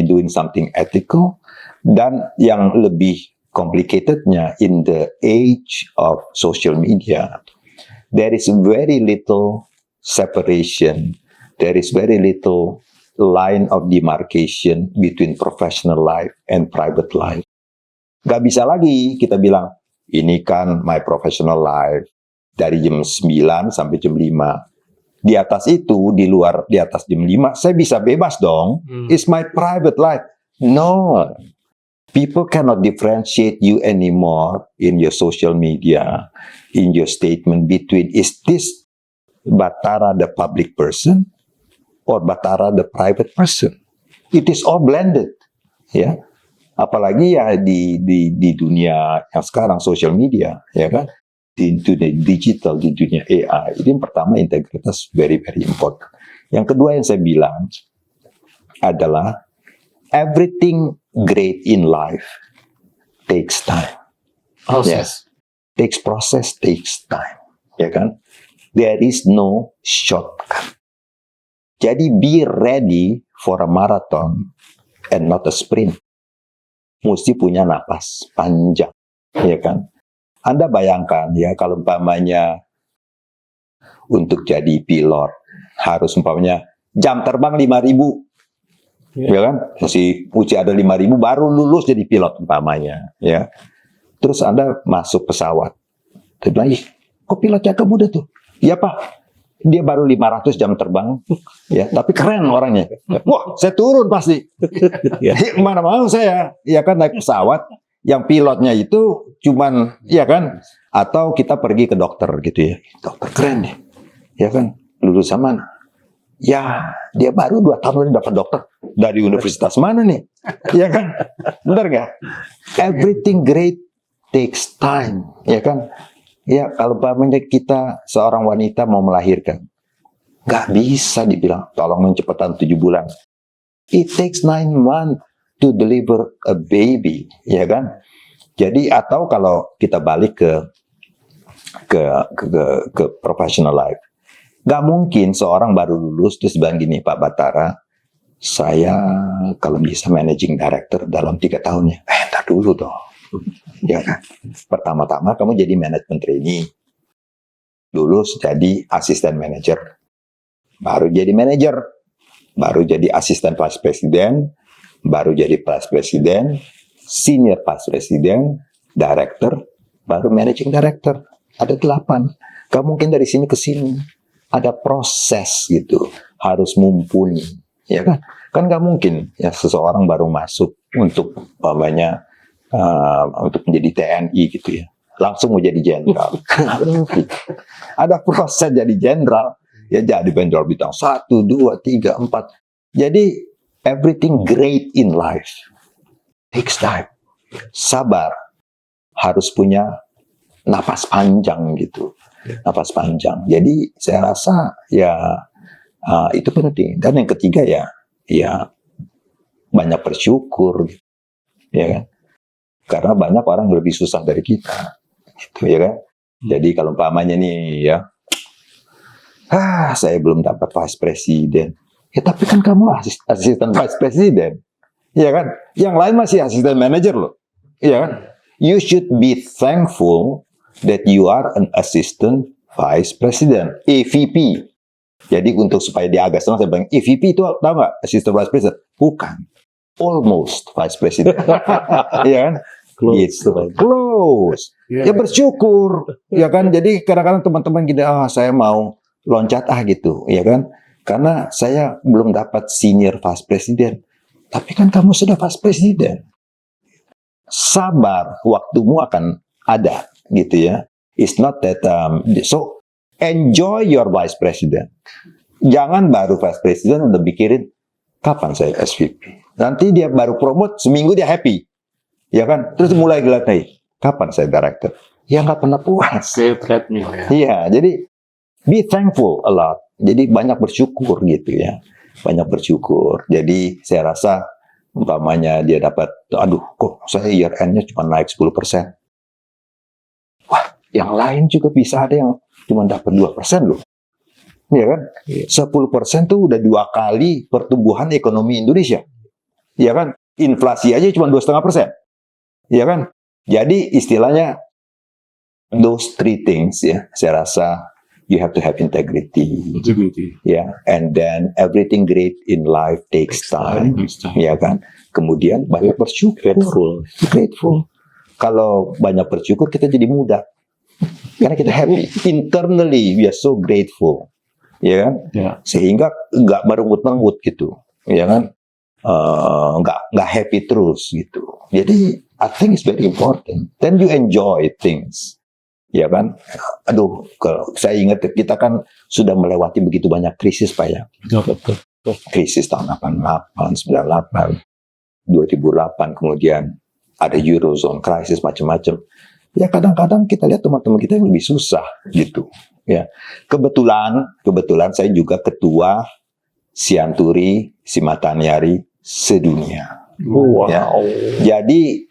doing something ethical? Dan yang lebih complicatednya, in the age of social media, there is very little separation. There is very little line of demarcation between professional life and private life. Gak bisa lagi kita bilang, ini kan my professional life dari jam 9 sampai jam 5. Di atas itu, di atas jam 5, saya bisa bebas dong. It's my private life. No. People cannot differentiate you anymore in your social media, in your statement between, is this Batara the public person or Batara the private person? It is all blended, ya. Apalagi ya di dunia yang sekarang social media, ya kan? Di dunia digital, di dunia AI. Ini yang pertama, integritas very very important. Yang kedua yang saya bilang adalah everything great in life takes time. Proses. Takes process, takes time, ya kan? There is no shortcut. Jadi be ready for a marathon and not a sprint. Mesti punya napas panjang, ya kan? Anda bayangkan ya, kalau umpamanya untuk jadi pilot harus umpamanya jam terbang 5.000, ya kan? Masih uji ada 5.000 baru lulus jadi pilot umpamanya, ya. Terus Anda masuk pesawat, dia bilang, kok pilotnya kamu udah tuh? Ya Pak, dia baru 500 jam terbang, ya, tapi keren orangnya. Wah, saya turun pasti. Mana mau saya, ya kan, naik pesawat yang pilotnya itu cuman, ya kan, atau kita pergi ke dokter gitu ya, dokter keren nih, ya kan, lulusan mana? Ya, dia baru 2 tahun dapat dokter dari universitas mana nih, ya kan, benar nggak? Everything great takes time, ya kan? Ya, kalau umpamanya kita seorang wanita mau melahirkan, nggak bisa dibilang tolong cepetan 7 bulan. It takes 9 months to deliver a baby, ya kan? Jadi atau kalau kita balik ke professional life, nggak mungkin seorang baru lulus terus bilang gini, Pak Batara, saya kalau bisa managing director dalam 3 tahun ya. Ntar dulu dong. Ya kan? Pertama-tama kamu jadi manajemen trainee, lulus jadi asisten manager, baru jadi manager, baru jadi asisten vice president, baru jadi vice president, senior vice president, director, baru managing director. Ada 8. Gak mungkin dari sini ke sini. Ada proses gitu, harus mumpuni, ya kan? Kan gak mungkin ya seseorang baru masuk untuk umpamanya untuk menjadi TNI gitu ya, langsung mau jadi jenderal. Ada proses jadi jenderal, ya jadi jenderal bintang 1, 2, 3, 4. Jadi everything great in life takes time. Sabar, harus punya napas panjang gitu. nafas panjang. Jadi saya rasa ya itu penting. Dan yang ketiga ya banyak bersyukur, ya kan? Karena banyak orang yang lebih susah dari kita, gitu ya kan? Jadi kalau umpamanya nih ya, saya belum dapat vice president. Ya tapi kan kamu asisten vice president, ya kan? Yang lain masih asisten manager loh, ya kan? You should be thankful that you are an assistant vice president, AVP. Jadi untuk supaya dia agak senang, saya bilang AVP itu tahu nggak? Assistant vice president? Bukan, almost vice president, ya kan? Close. Ya bersyukur, ya kan? Jadi kadang-kadang teman-teman gini, saya mau loncat gitu, ya kan? Karena saya belum dapat senior vice president. Tapi kan kamu sudah vice president. Sabar, waktumu akan ada, gitu ya. It's not that so enjoy your vice president. Jangan baru vice president udah pikirin kapan saya SVP. Nanti dia baru promote, seminggu dia happy. Ya kan? Terus mulai gelatai. Kapan saya director? Ya nggak pernah puas. Treadmill ya. Iya, jadi be thankful a lot. Jadi banyak bersyukur gitu ya. Banyak bersyukur. Jadi saya rasa umpamanya dia dapat, aduh kok saya year end-nya cuma naik 10%. Wah, yang lain juga bisa ada yang cuma dapat 2% loh. Iya kan? 10% tuh udah 2 kali pertumbuhan ekonomi Indonesia. Iya kan? Inflasi aja cuma 2,5%. Iya kan? Jadi istilahnya those 3 things ya, saya rasa you have to have integrity. Ya, and then everything great in life takes time. Ya kan? Kemudian banyak bersyukur. Grateful. Kalau banyak bersyukur kita jadi mudah. Karena kita happy. Internally we are so grateful. Ya kan? Sehingga nggak merenggut-renggut gitu. Ya kan? Nggak happy terus gitu. Jadi I think it's very important. Then you enjoy things. Ya kan? Aduh, kalau saya ingat kita kan sudah melewati begitu banyak krisis Pak ya. Betul. Krisis tahun 88, 98, 2008, kemudian ada Eurozone krisis macam-macam. Ya kadang-kadang kita lihat teman-teman kita yang lebih susah gitu. Ya, kebetulan saya juga ketua Sianturi Simatanyari sedunia. Wow. Ya. Jadi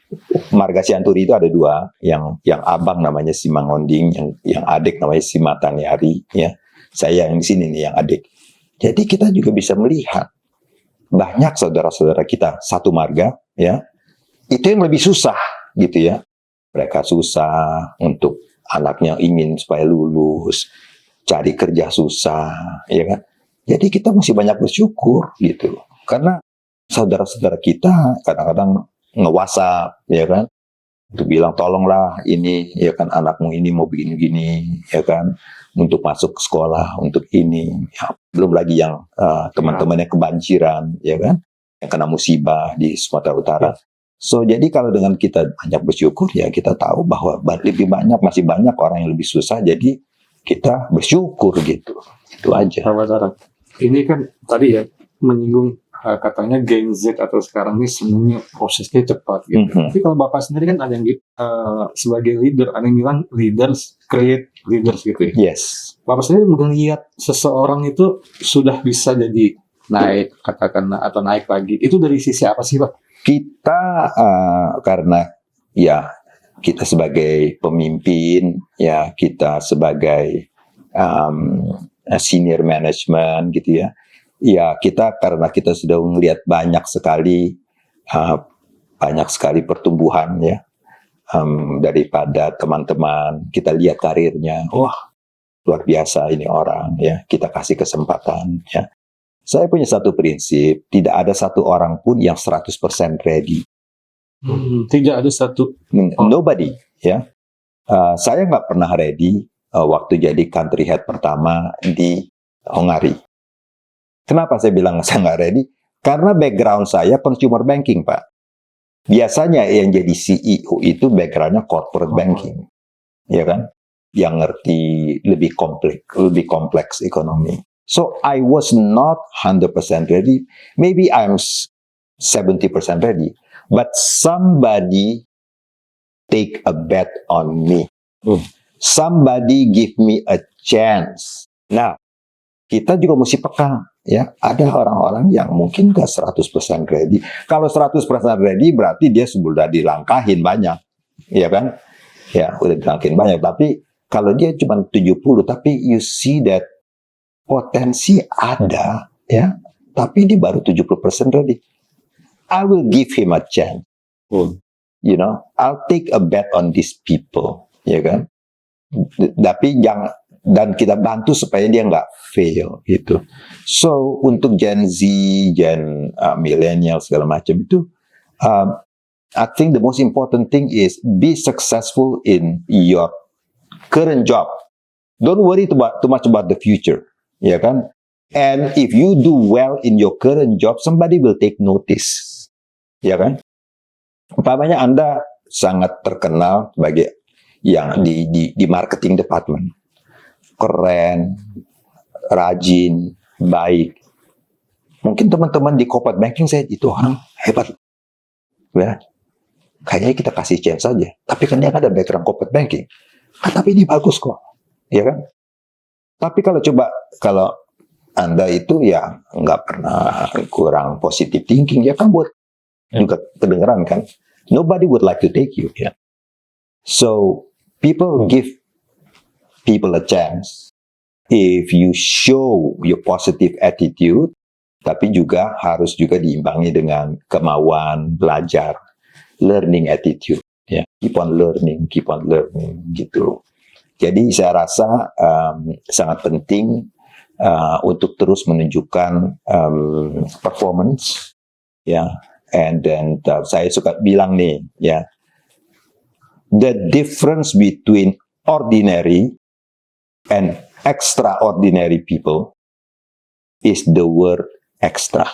marga Sianturi itu ada 2, yang abang namanya Simangonding, yang adik namanya Simatanyari, ya. Saya yang di sini nih yang adik. Jadi kita juga bisa melihat banyak saudara-saudara kita satu marga, ya. Itu yang lebih susah gitu ya. Mereka susah untuk anaknya ingin supaya lulus, cari kerja susah, ya kan? Jadi kita mesti banyak bersyukur gitu. Karena saudara-saudara kita kadang-kadang nge-WhatsApp, ya kan, untuk bilang tolonglah ini, ya kan, anakmu ini mau begini gini, ya kan, untuk masuk ke sekolah, untuk ini, ya, belum lagi yang teman-teman yang kebanjiran, ya kan, yang kena musibah di Sumatera Utara. So jadi kalau dengan kita banyak bersyukur, ya kita tahu bahwa masih banyak orang yang lebih susah, jadi kita bersyukur gitu, itu aja. Ini kan tadi ya menyinggung katanya Gen Z atau sekarang ini semuanya prosesnya cepat gitu. Tapi kalau Bapak sendiri kan ada yang sebagai leader, ada yang bilang leaders create leaders gitu ya. Yes. Bapak sendiri melihat seseorang itu sudah bisa jadi naik katakanlah atau naik lagi. Itu dari sisi apa sih Pak? Kita karena ya kita sebagai pemimpin, ya kita sebagai senior management gitu ya. Ya kita karena kita sudah melihat banyak sekali pertumbuhan ya daripada teman-teman, kita lihat karirnya, wah luar biasa ini orang ya, kita kasih kesempatan ya. Saya punya satu prinsip, tidak ada satu orang pun yang 100% ready. Tidak ada satu. Nobody ya. Saya nggak pernah ready waktu jadi country head pertama di Hungary. Kenapa saya bilang saya nggak ready? Karena background saya consumer banking, Pak. Biasanya yang jadi CEO itu backgroundnya corporate banking, ya kan? Yang ngerti lebih kompleks ekonomi. So I was not 100% ready. Maybe I'm 70% ready. But somebody take a bet on me. Somebody give me a chance. Nah, kita juga mesti peka. Ya, ada orang-orang yang mungkin nggak 100% ready. Kalau 100% ready berarti dia sudah dilangkahin banyak, ya kan? Ya, udah dilangkahin banyak. Tapi kalau dia cuma 70, tapi you see that potensi ada, ya. Tapi dia baru 70% ready. I will give him a chance. You know, I'll take a bet on these people, ya kan? Tapi jangan, dan kita bantu supaya dia nggak fail gitu. So untuk Gen Z, millennial segala macam itu, I think the most important thing is be successful in your current job. Don't worry too much about the future, ya kan? And if you do well in your current job, somebody will take notice, ya kan? Umpamanya Anda sangat terkenal sebagai yang di marketing department. Keren, rajin, baik. Mungkin teman-teman di corporate banking saya itu orang hebat. Ya. Kayaknya kita kasih chance saja. Tapi kan dia ada background corporate banking. Tapi ini bagus kok. Ya kan? Tapi kalau Anda itu ya nggak pernah kurang positive thinking, ya kan buat juga kedengeran kan. Nobody would like to take you. Ya. So people give people a chance if you show your positive attitude, tapi juga harus juga diimbangi dengan kemauan belajar, learning attitude, ya, keep on learning gitu. Jadi saya rasa sangat penting untuk terus menunjukkan performance, ya, and then saya suka bilang nih, ya, the difference between ordinary and extraordinary people is the word extra.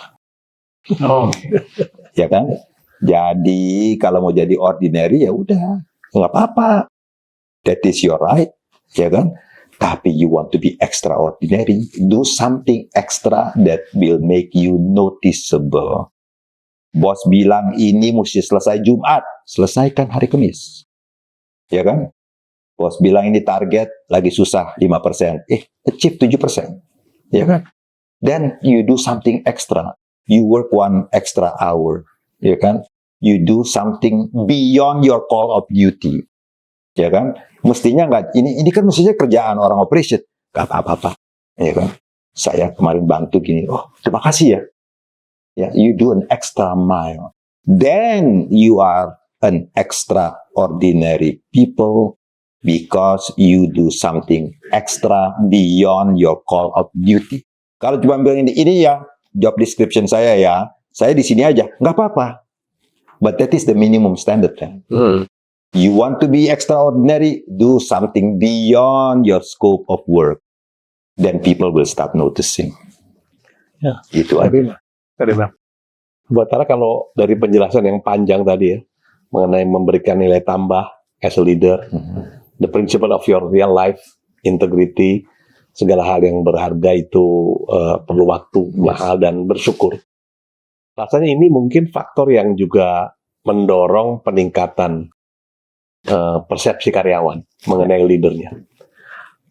Oh. Ya kan? Jadi kalau mau jadi ordinary ya udah, nggak apa-apa. That is your right, ya kan? Tapi you want to be extraordinary, do something extra that will make you noticeable. Bos bilang ini mesti selesai Jumat, selesaikan hari Kamis. Ya kan? Bos bilang ini target lagi susah 5%. Achieve 7%. Ya kan? Then you do something extra. You work 1 extra hour. Ya kan? You do something beyond your call of duty. Ya kan? Mestinya nggak, ini kan mestinya kerjaan orang operation. Nggak apa-apa. Ya kan? Saya kemarin bantu gini. Oh, terima kasih ya. Ya, you do an extra mile. Then you are an extraordinary people. Because you do something extra beyond your call of duty. Kalau cuma bilang ini ya job description saya ya, saya di sini aja, nggak apa-apa. But that is the minimum standard kan. You want to be extraordinary, do something beyond your scope of work. Then people will start noticing. Ya, itu aja. Tadi Bang. Buat Tara, kalau dari penjelasan yang panjang tadi ya, mengenai memberikan nilai tambah as a leader, the principle of your real life, integrity, segala hal yang berharga itu perlu waktu, mahal, dan bersyukur. Rasanya ini mungkin faktor yang juga mendorong peningkatan persepsi karyawan mengenai leadernya.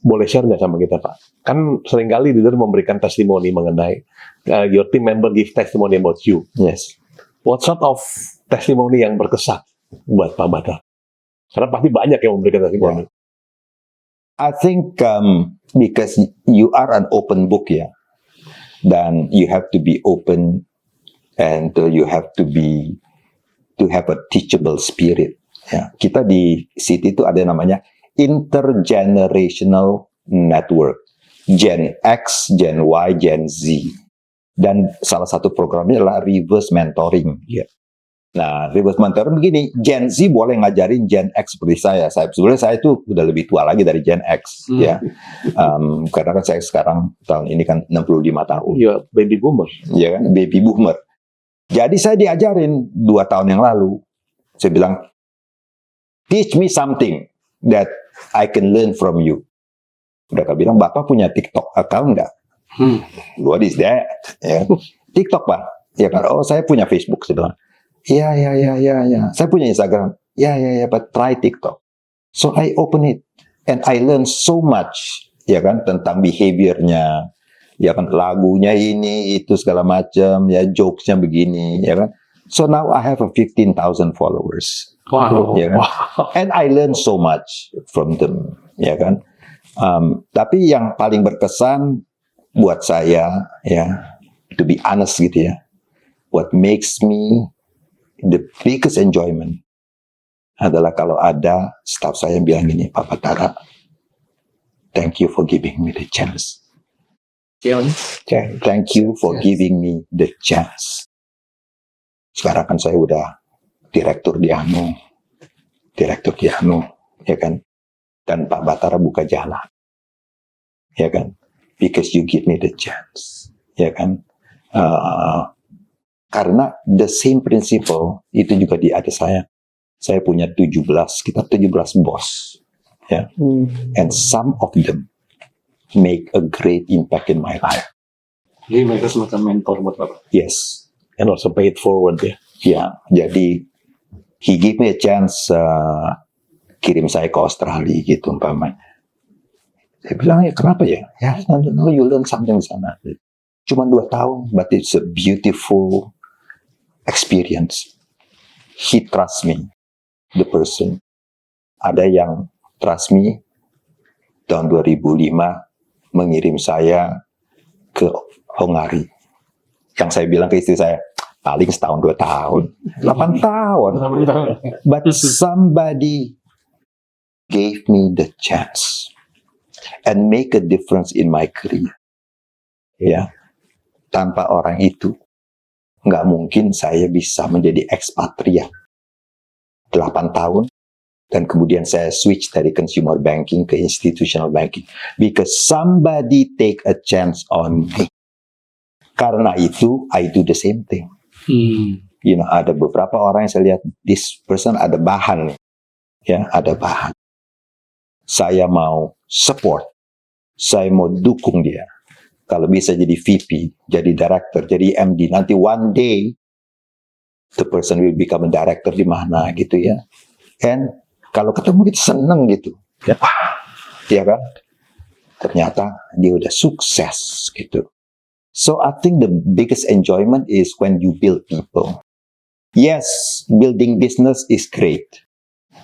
Boleh share nggak sama kita, Pak? Kan seringkali leader memberikan testimoni mengenai your team member give testimony about you. Yes. What sort of testimoni yang berkesan buat Pak Badar? Karena pasti banyak yang memberikan testimoni. I think because you are an open book ya, dan you have to be open and you have to have a teachable spirit. Ya, kita di Citi itu ada namanya intergenerational network, Gen X, Gen Y, Gen Z, dan salah satu programnya adalah reverse mentoring. Ya. Nah, reverse mentoring begini, Gen Z boleh ngajarin Gen X seperti saya. Sebenarnya saya itu udah lebih tua lagi dari Gen X, ya. Karena kan saya sekarang tahun ini kan 65 tahun. Iya, baby boomer. Iya kan, baby boomer. Jadi saya diajarin 2 tahun yang lalu. Saya bilang, teach me something that I can learn from you. Mereka bilang, Bapak punya TikTok account nggak? What is that? Ya. TikTok, Pak. Ya kan, oh saya punya Facebook. Saya bilang, Ya. Saya punya Instagram. Ya, but try TikTok. So I open it. And I learned so much, ya kan, tentang behaviornya, ya kan, lagunya ini, itu segala macam, ya jokesnya begini, ya kan. So now I have a 15,000 followers. Wow. Ya kan? And I learned so much from them, ya kan. Tapi yang paling berkesan buat saya, ya, to be honest gitu ya, what makes me the biggest enjoyment adalah kalau ada staff saya yang bilang gini, Pak Batara, thank you for giving me the chance. Thank you for giving me the chance. Sekarang kan saya udah direktur di Anu, ya kan? Dan Pak Batara buka jalan, ya kan? Because you give me the chance, ya kan? Karena the same principle itu juga ada saya. Saya punya 17 bos, ya. And some of them make a great impact in my life. Jadi mereka semacam mentor buat Bapak. Yes. And also pay it forward ya. Ya, jadi he give me a chance kirim saya ke Australia gitu umpamanya. Saya bilang, ya kenapa ya? Ya, no, you learn something di sana. Cuma 2 tahun, but it's a beautiful experience. He trust me, the person. Ada yang trust me, tahun 2005 mengirim saya ke Hungary. Yang saya bilang ke istri saya, paling setahun 2 tahun, 8 tahun. But somebody gave me the chance and make a difference in my career. Ya, tanpa orang itu nggak mungkin saya bisa menjadi ekspatriat 8 tahun dan kemudian saya switch dari consumer banking ke institutional banking because somebody take a chance on me. Karena itu I do the same thing. You know, ada beberapa orang yang saya lihat this person ada bahan nih, ya, ada bahan. Saya mau support, saya mau dukung dia. Kalau bisa jadi VP, jadi director, jadi MD, nanti one day the person will become a director di mana gitu ya. And kalau ketemu kita seneng gitu, ya, ya kan? Ternyata dia udah sukses gitu. So I think the biggest enjoyment is when you build people. Yes, building business is great.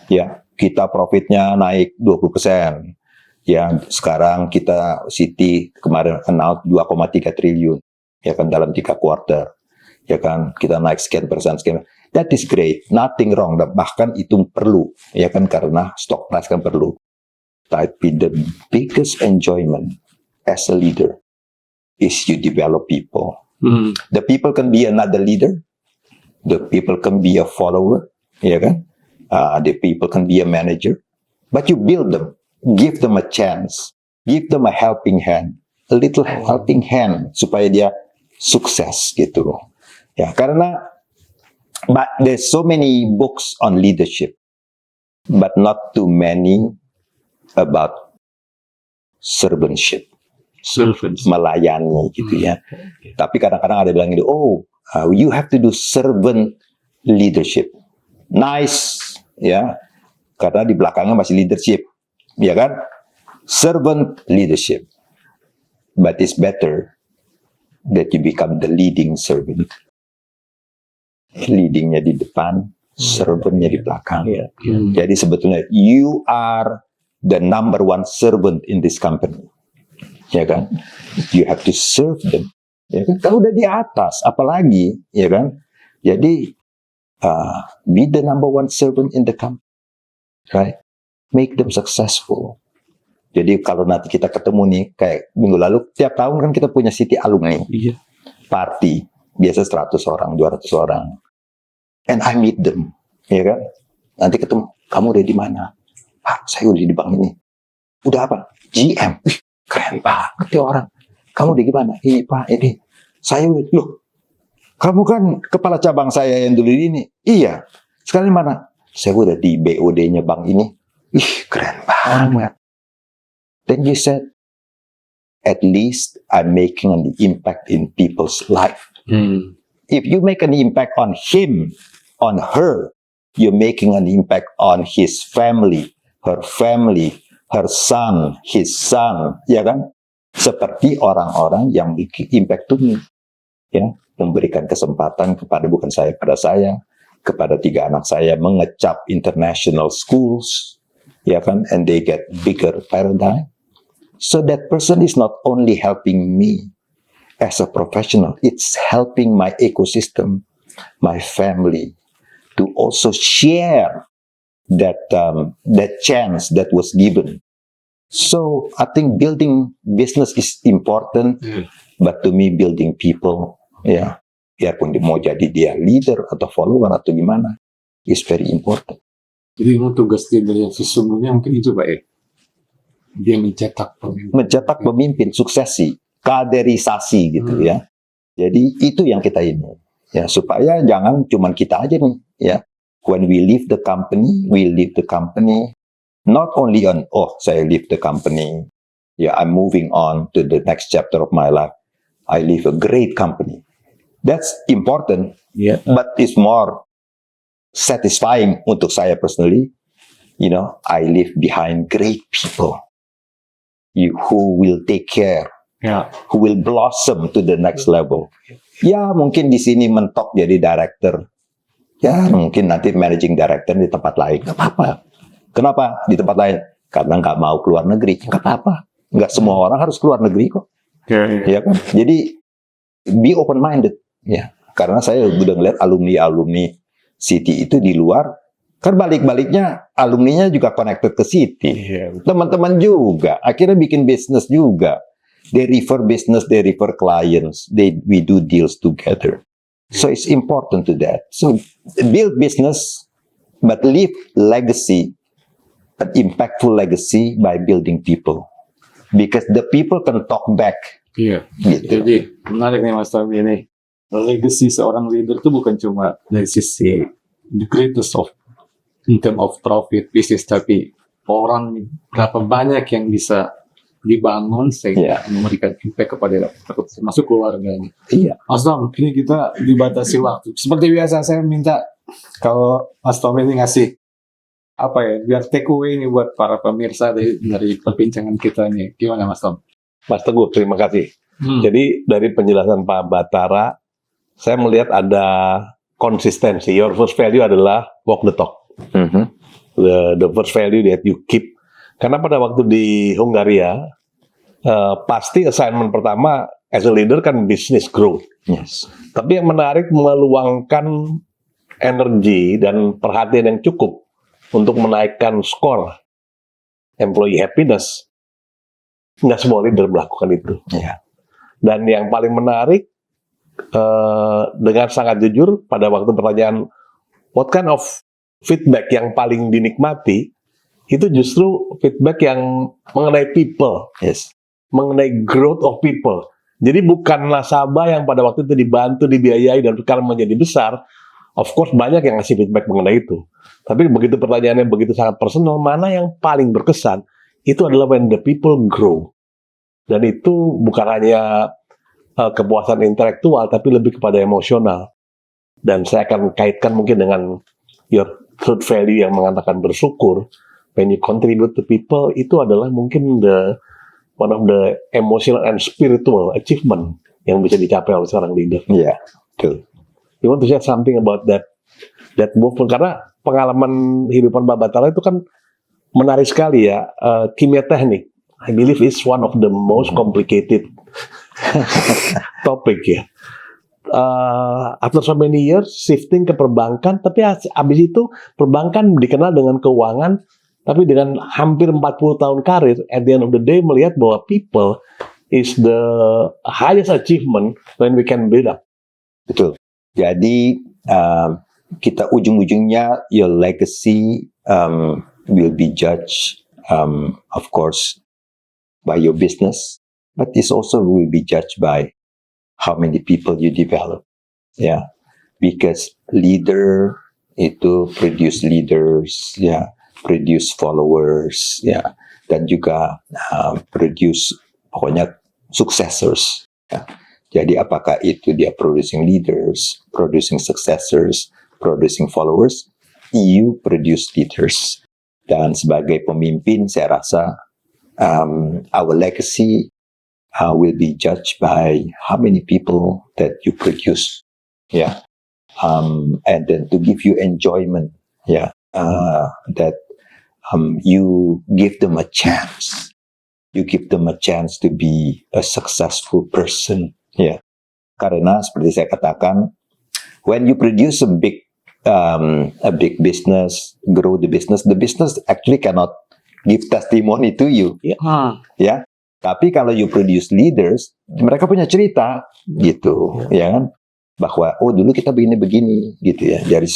Ya, kita profitnya naik 20%. Ya, sekarang kita Citi kemarin announce 2,3 triliun. Ya kan, dalam 3 quarter. Ya kan, kita naik sekian persen. That is great. Nothing wrong. Bahkan itu perlu. Ya kan, karena stock price kan perlu. Tapi the biggest enjoyment as a leader is you develop people. The people can be another leader. The people can be a follower. Ya kan? The people can be a manager. But you build them. Give them a chance. Give them a helping hand. A little helping hand. Supaya dia sukses gitu. Ya, karena but there's so many books on leadership. But not too many about servantship. Melayani gitu ya. Tapi kadang-kadang ada bilang gitu, you have to do servant leadership. Nice, ya. Karena di belakangnya masih leadership, ya kan? Servant leadership. But it's better that you become the leading servant. Leadingnya di depan, servantnya di belakang. Jadi sebetulnya you are the number one servant in this company. Ya kan? You have to serve them. Ya kan? Kalau udah di atas, apalagi, ya kan? Jadi be the number one servant in the company, right? Make them successful. Jadi kalau nanti kita ketemu nih, kayak minggu lalu, tiap tahun kan kita punya Citi alumni party, biasa 100 orang, 200 orang, and I meet them, ya kan? Nanti ketemu, kamu udah di mana? Pak, saya udah di bank ini. Udah apa? GM. Keren banget ya orang. Kamu di gimana? Ini Pak, ini. Saya loh. Kamu kan kepala cabang saya yang dulu ini. Iya. Sekarang di mana? Saya udah di BOD-nya bank ini. Ih, keren banget. Then you said, at least I'm making an impact in people's life. If you make an impact on him, on her, you're making an impact on his family, her family, her son, his son, ya kan? Seperti orang-orang yang bikin impact to me, ya, memberikan kesempatan kepada bukan saya, pada saya, kepada 3 anak saya mengecap international schools, ya kan? And they get bigger paradigm. So that person is not only helping me as a professional, it's helping my ecosystem, my family, to also share that chance that was given. So I think building business is important, but to me building people, ya, biarpun mau jadi dia leader atau follower atau gimana, is very important. Jadi tugas leader yang sesungguhnya mungkin itu Pak ya. Dia mencetak pemimpin. Mencetak pemimpin, suksesi, kaderisasi gitu ya. Jadi itu yang kita ini, ya, supaya jangan cuman kita aja nih, ya. When we leave the company, not only on, oh, saya leave the company, yeah, I'm moving on to the next chapter of my life. I leave a great company. That's important, but it's more satisfying untuk saya personally. You know, I leave behind great people who will take care, who will blossom to the next level. Ya, mungkin di sini mentok jadi director. Ya, mungkin nanti managing director di tempat lain. Nggak apa-apa. Kenapa di tempat lain? Karena nggak mau keluar negeri. Nggak apa-apa. Nggak semua orang harus keluar negeri kok. Ya kan? Jadi, be open-minded. Ya, karena saya udah ngeliat alumni-alumni City itu di luar, kan balik-baliknya alumninya juga connected ke City. Teman-teman juga, akhirnya bikin bisnis juga. They refer business, they refer clients, we do deals together. So it's important to that. So build business, but leave legacy, an impactful legacy by building people. Because the people can talk back. Iya. Gitu. Jadi menarik nih Mas Tommy ini. Legacy seorang leader itu bukan cuma dari sisi the greatest of in term of profit bisnis, tapi orang berapa banyak yang bisa dibangun sehingga memberikan impact kepada termasuk keluarganya. Iya. Mas Tom, ini kita dibatasi waktu. Seperti biasa saya minta kalau Mas Tom ini ngasih apa ya, biar take away ini buat para pemirsa dari perbincangan kita ini. Gimana Mas Tom? Mas Teguh, terima kasih. Jadi dari penjelasan Pak Batara, saya melihat ada konsistensi. Your first value adalah walk the talk. The first value that you keep. Karena pada waktu di Hungaria, pasti assignment pertama as a leader kan business growth. Yes. Tapi yang menarik meluangkan energi dan perhatian yang cukup untuk menaikkan skor employee happiness. Nggak semua leader melakukan itu. Yeah. Dan yang paling menarik, dengan sangat jujur pada waktu pertanyaan what kind of feedback yang paling dinikmati, itu justru feedback yang mengenai people, mengenai growth of people. Jadi bukan nasabah yang pada waktu itu dibantu, dibiayai dan sekarang menjadi besar. Of course banyak yang ngasih feedback mengenai itu. Tapi begitu pertanyaannya begitu sangat personal, mana yang paling berkesan? Itu adalah when the people grow. Dan itu bukan hanya kepuasan intelektual, tapi lebih kepada emosional. Dan saya akan kaitkan mungkin dengan your third value yang mengatakan bersyukur. When you contribute to people, itu adalah mungkin one of the emotional and spiritual achievement yang bisa dicapai oleh seorang leader. Iya, betul. You want to share something about that movement? Karena pengalaman hidupan Pak Batara itu kan menarik sekali ya. Kimia teknik, I believe is one of the most complicated topik ya. After so many years shifting ke perbankan, tapi abis itu perbankan dikenal dengan keuangan, tapi dengan hampir 40 tahun karir, at the end of the day melihat bahwa people is the highest achievement when we can build up. Betul. Jadi kita ujung-ujungnya your legacy will be judged, of course, by your business, but this also will be judged by how many people you develop. Yeah, because leader itu produce leaders, produce followers, dan juga produce pokoknya successors. Jadi apakah itu dia producing leaders, producing successors, producing followers, you produce leaders. Dan sebagai pemimpin, saya rasa our legacy will be judged by how many people that you produce, yeah, and then to give you enjoyment, yeah, that you give them a chance. You give them a chance to be a successful person, yeah. Karena seperti saya katakan, when you produce a big business, grow the business actually cannot give testimony to you, ya. Tapi kalau you produce leaders, mereka punya cerita, gitu, ya kan? Bahwa dulu kita begini, gitu ya. Jadi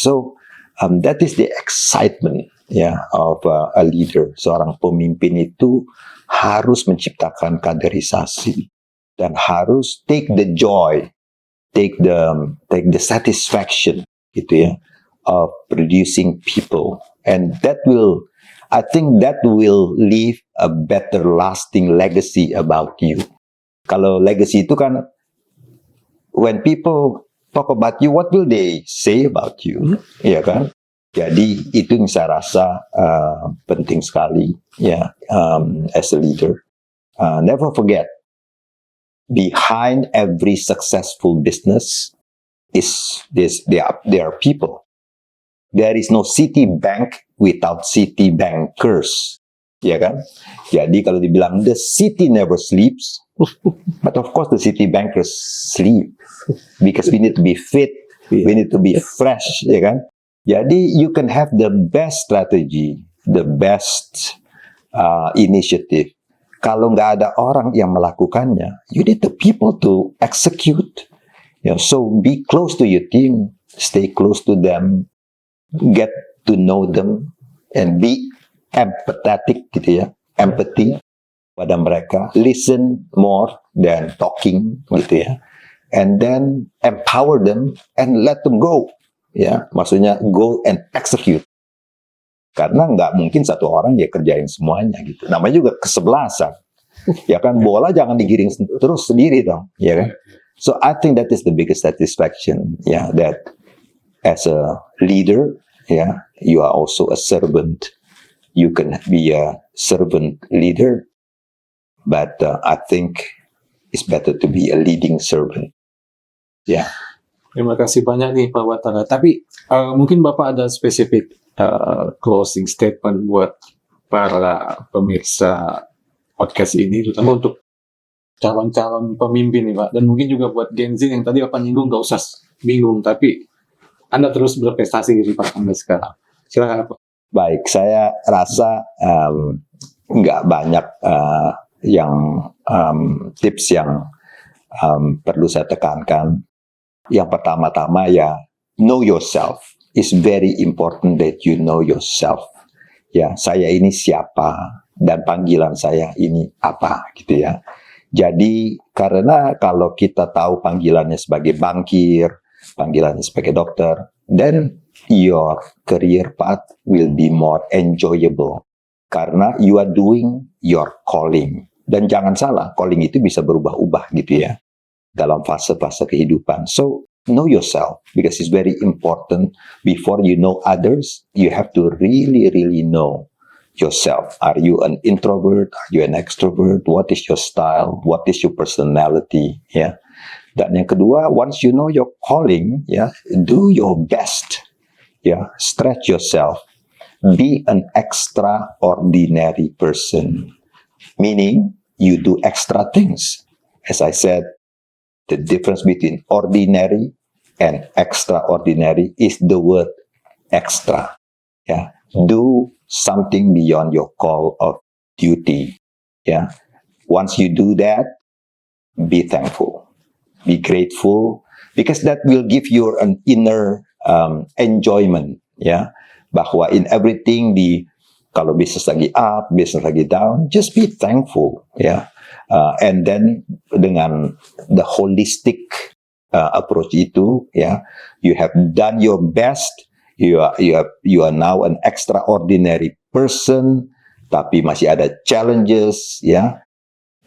that is the excitement, ya, of a leader. Seorang pemimpin itu harus menciptakan kaderisasi dan harus take the joy, take the satisfaction, gitu ya, of producing people, and I think that will leave a better lasting legacy about you. Kalau legacy itu kan, when people talk about you, what will they say about you? Ya kan? Jadi itu yang saya rasa penting sekali, ya, as a leader. Never forget, behind every successful business there are people. There is no Citibank without Citibankers, ya kan? Jadi kalau dibilang the city never sleeps, but of course the Citibankers sleep because we need to be fit, we need to be fresh, ya kan? Jadi you can have the best strategy, the best initiative. Kalau nggak ada orang yang melakukannya, you need the people to execute. So be close to your team, stay close to them, get to know them, and be empathetic, gitu ya, empathy pada mereka, listen more than talking, gitu ya, and then empower them and let them go, ya, maksudnya go and execute. Karena nggak mungkin satu orang dia kerjain semuanya, gitu. Namanya juga kesebelasan, ya kan, bola jangan digiring terus sendiri dong, ya kan. So I think that is the biggest satisfaction, yeah, that as a leader, yeah, you are also a servant. You can be a servant leader, but I think it's better to be a leading servant. Yeah. Terima kasih banyak nih Pak Watara. Tapi mungkin Bapak ada spesifik closing statement buat para pemirsa podcast ini, terutama untuk calon-calon pemimpin nih Pak, dan mungkin juga buat Gen Z yang tadi Bapak nyinggung, nggak usah bingung, tapi Anda terus berprestasi di tempat Anda sekarang. Silakan Pak. Baik, saya rasa nggak banyak tips yang perlu saya tekankan. Yang pertama-tama ya, know yourself. It's very important that you know yourself. Ya, saya ini siapa dan panggilan saya ini apa, gitu ya. Jadi karena kalau kita tahu panggilannya sebagai bankir, panggilannya sebagai dokter, then your career path will be more enjoyable karena you are doing your calling. Dan jangan salah, calling itu bisa berubah-ubah, gitu ya, dalam fase-fase kehidupan. So know yourself because it's very important. Before you know others, you have to really know yourself. Are you an introvert? Are you an extrovert? What is your style? What is your personality? Ya. Dan yang kedua, once you know your calling, ya, do your best. Ya, stretch yourself. Be an extraordinary person. Meaning, you do extra things. As I said, the difference between ordinary and extraordinary is the word extra. Ya. Do something beyond your call of duty. Yeah. Once you do that, be thankful, be grateful, because that will give you an inner enjoyment. Yeah. Bahwa in everything, kalau bisnis lagi up, bisnis lagi down, just be thankful. Yeah. And then dengan the holistic approach itu, yeah, you have done your best. You are now an extraordinary person, tapi masih ada challenges, ya,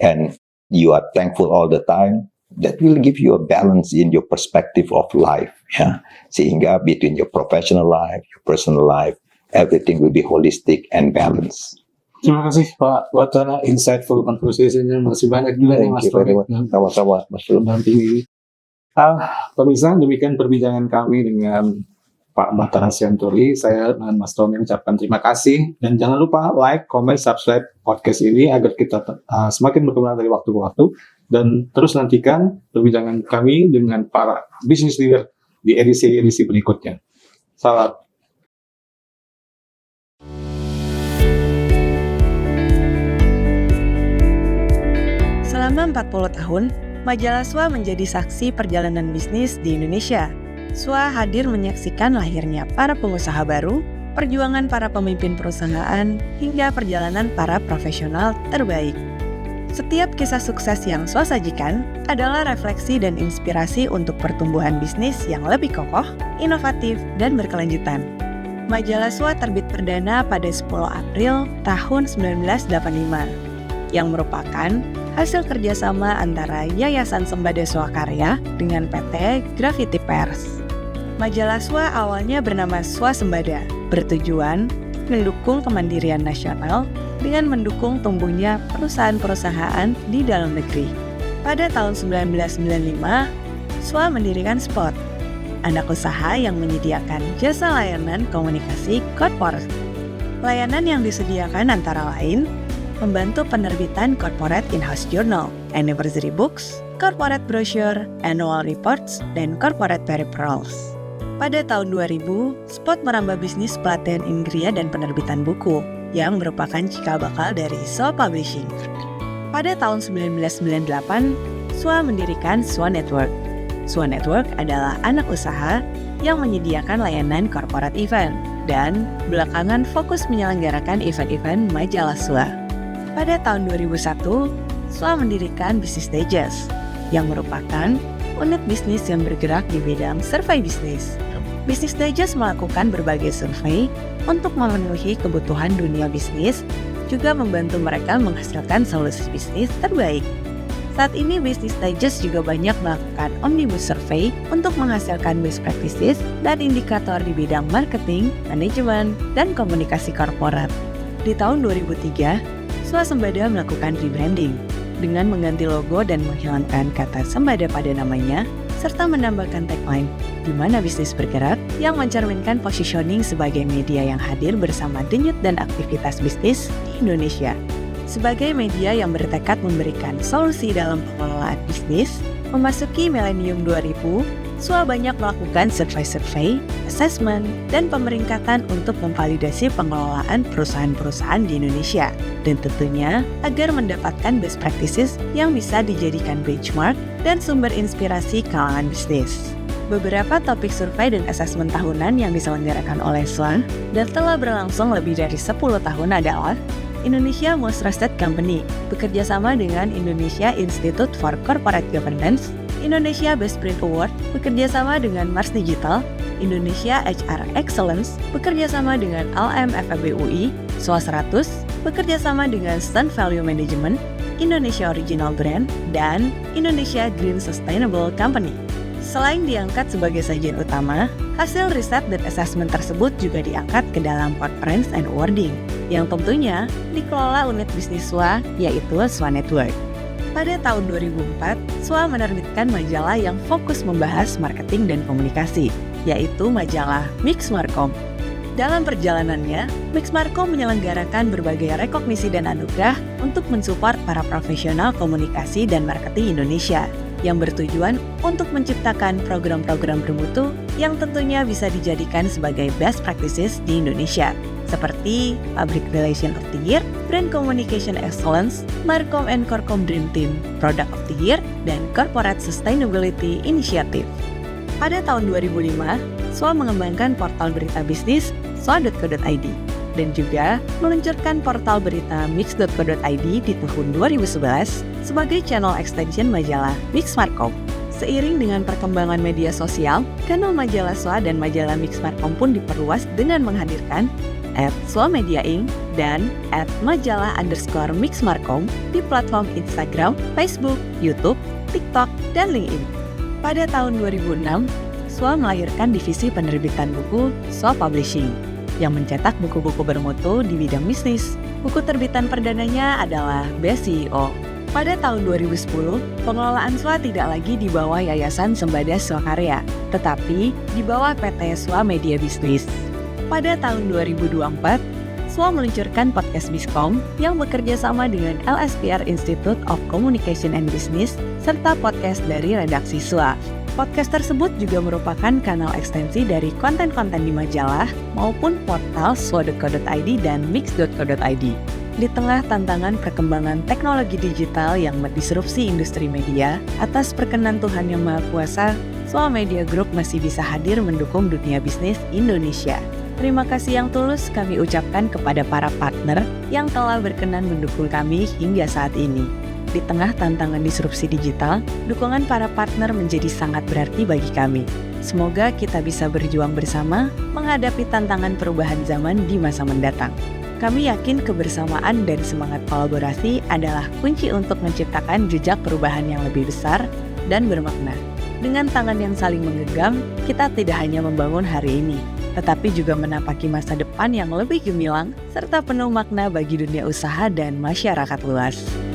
and you are thankful all the time. That will give you a balance in your perspective of life, ya. Sehingga between your professional life, your personal life, everything will be holistic and balanced. Terima kasih Pak Batara, insightful conversation-nya masih banyak juga nih Mas Thank you very Tommy much. Sama-sama, Mas Bro. mendampingi. Pemirsa, demikian perbincangan kami dengan Pak Batara Sianturi. Saya dengan Mas Tommy mengucapkan terima kasih dan jangan lupa like, comment, subscribe podcast ini agar kita semakin berkembang dari waktu ke waktu, dan terus nantikan perbincangan kami dengan para business leader di edisi-edisi berikutnya. Salam. Selama 40 tahun, majalah SWA menjadi saksi perjalanan bisnis di Indonesia. SWA hadir menyaksikan lahirnya para pengusaha baru, perjuangan para pemimpin perusahaan, hingga perjalanan para profesional terbaik. Setiap kisah sukses yang SWA sajikan adalah refleksi dan inspirasi untuk pertumbuhan bisnis yang lebih kokoh, inovatif, dan berkelanjutan. Majalah SWA terbit perdana pada 10 April tahun 1985, yang merupakan hasil kerjasama antara Yayasan Sembada Swakarya dengan PT Graffiti Pers. Majalah SWA awalnya bernama SWA Sembada, bertujuan mendukung kemandirian nasional dengan mendukung tumbuhnya perusahaan-perusahaan di dalam negeri. Pada tahun 1995, SWA mendirikan Spot, anak usaha yang menyediakan jasa layanan komunikasi corporate. Layanan yang disediakan antara lain membantu penerbitan corporate in-house journal, anniversary books, corporate brochure, annual reports, dan corporate peripherals. Pada tahun 2000, Spot merambah bisnis pelatihan Inggria dan penerbitan buku, yang merupakan cikal bakal dari SWA Publishing. Pada tahun 1998, SWA mendirikan SWA Network. SWA Network adalah anak usaha yang menyediakan layanan corporate event, dan belakangan fokus menyelenggarakan event-event majalah SWA. Pada tahun 2001, SWA mendirikan Business Digest, yang merupakan unit bisnis yang bergerak di bidang survei bisnis. Business Digest melakukan berbagai survei untuk memenuhi kebutuhan dunia bisnis, juga membantu mereka menghasilkan solusi bisnis terbaik. Saat ini Business Digest juga banyak melakukan omnibus survey untuk menghasilkan best practices dan indikator di bidang marketing, manajemen, dan komunikasi korporat. Di tahun 2003, SWA Sembada melakukan rebranding dengan mengganti logo dan menghilangkan kata Sembada pada namanya, serta menambahkan tagline "Di mana bisnis bergerak" yang mencerminkan positioning sebagai media yang hadir bersama denyut dan aktivitas bisnis di Indonesia. Sebagai media yang bertekad memberikan solusi dalam pengelolaan bisnis, memasuki milenium 2000, SWA banyak melakukan survei-survei, assessment, dan pemeringkatan untuk memvalidasi pengelolaan perusahaan-perusahaan di Indonesia, dan tentunya agar mendapatkan best practices yang bisa dijadikan benchmark dan sumber inspirasi kalangan bisnis. Beberapa topik survei dan asesmen tahunan yang diselenggarakan oleh SWA dan telah berlangsung lebih dari 10 tahun adalah Indonesia Most Trusted Company, bekerjasama dengan Indonesia Institute for Corporate Governance, Indonesia Best Print Award, bekerjasama dengan Mars Digital, Indonesia HR Excellence, bekerjasama dengan LMFEB UI, SWA 100, bekerjasama dengan Sun Value Management, Indonesia Original Brand, dan Indonesia Green Sustainable Company. Selain diangkat sebagai sajian utama, hasil riset dan asesmen tersebut juga diangkat ke dalam conference and awarding, yang tentunya dikelola unit bisnis SWA, yaitu SWA Network. Pada tahun 2004, SWA menerbitkan majalah yang fokus membahas marketing dan komunikasi, yaitu majalah Mix Markom. Dalam perjalanannya, Mix Markom menyelenggarakan berbagai rekognisi dan anugerah untuk mensupport para profesional komunikasi dan marketing Indonesia, yang bertujuan untuk menciptakan program-program bermutu yang tentunya bisa dijadikan sebagai best practices di Indonesia, seperti Public Relation of the Year, Brand Communication Excellence, Markom and Corkom Dream Team, Product of the Year, dan Corporate Sustainability Initiative. Pada tahun 2005, SWA mengembangkan portal berita bisnis swa.co.id dan juga meluncurkan portal berita mix.co.id di tahun 2011 sebagai channel extension majalah Mix Markom. Seiring dengan perkembangan media sosial, kanal majalah SWA dan majalah Mix Markom pun diperluas dengan menghadirkan @SWA-Media Inc. dan @majalah_Mix Markom di platform Instagram, Facebook, YouTube, TikTok, dan LinkedIn. Pada tahun 2006, SWA melahirkan divisi penerbitan buku SWA Publishing. yang mencetak buku-buku bermutu di bidang bisnis. Buku terbitan perdananya adalah Best CEO. Pada tahun 2010, pengelolaan SWA tidak lagi di bawah Yayasan Sembada Swakarya, tetapi di bawah PT SWA Media Bisnis. Pada tahun 2024, SWA meluncurkan podcast Biskom yang bekerja sama dengan LSPR Institute of Communication and Business serta podcast dari redaksi SWA. Podcast tersebut juga merupakan kanal ekstensi dari konten-konten di majalah maupun portal swa.co.id dan mix.co.id. Di tengah tantangan perkembangan teknologi digital yang mendisrupsi industri media, atas perkenan Tuhan Yang Maha Kuasa, SWA Media Group masih bisa hadir mendukung dunia bisnis Indonesia. Terima kasih yang tulus kami ucapkan kepada para partner yang telah berkenan mendukung kami hingga saat ini. Di tengah tantangan disrupsi digital, dukungan para partner menjadi sangat berarti bagi kami. Semoga kita bisa berjuang bersama menghadapi tantangan perubahan zaman di masa mendatang. Kami yakin kebersamaan dan semangat kolaborasi adalah kunci untuk menciptakan jejak perubahan yang lebih besar dan bermakna. Dengan tangan yang saling menggenggam, kita tidak hanya membangun hari ini, tetapi juga menapaki masa depan yang lebih gemilang serta penuh makna bagi dunia usaha dan masyarakat luas.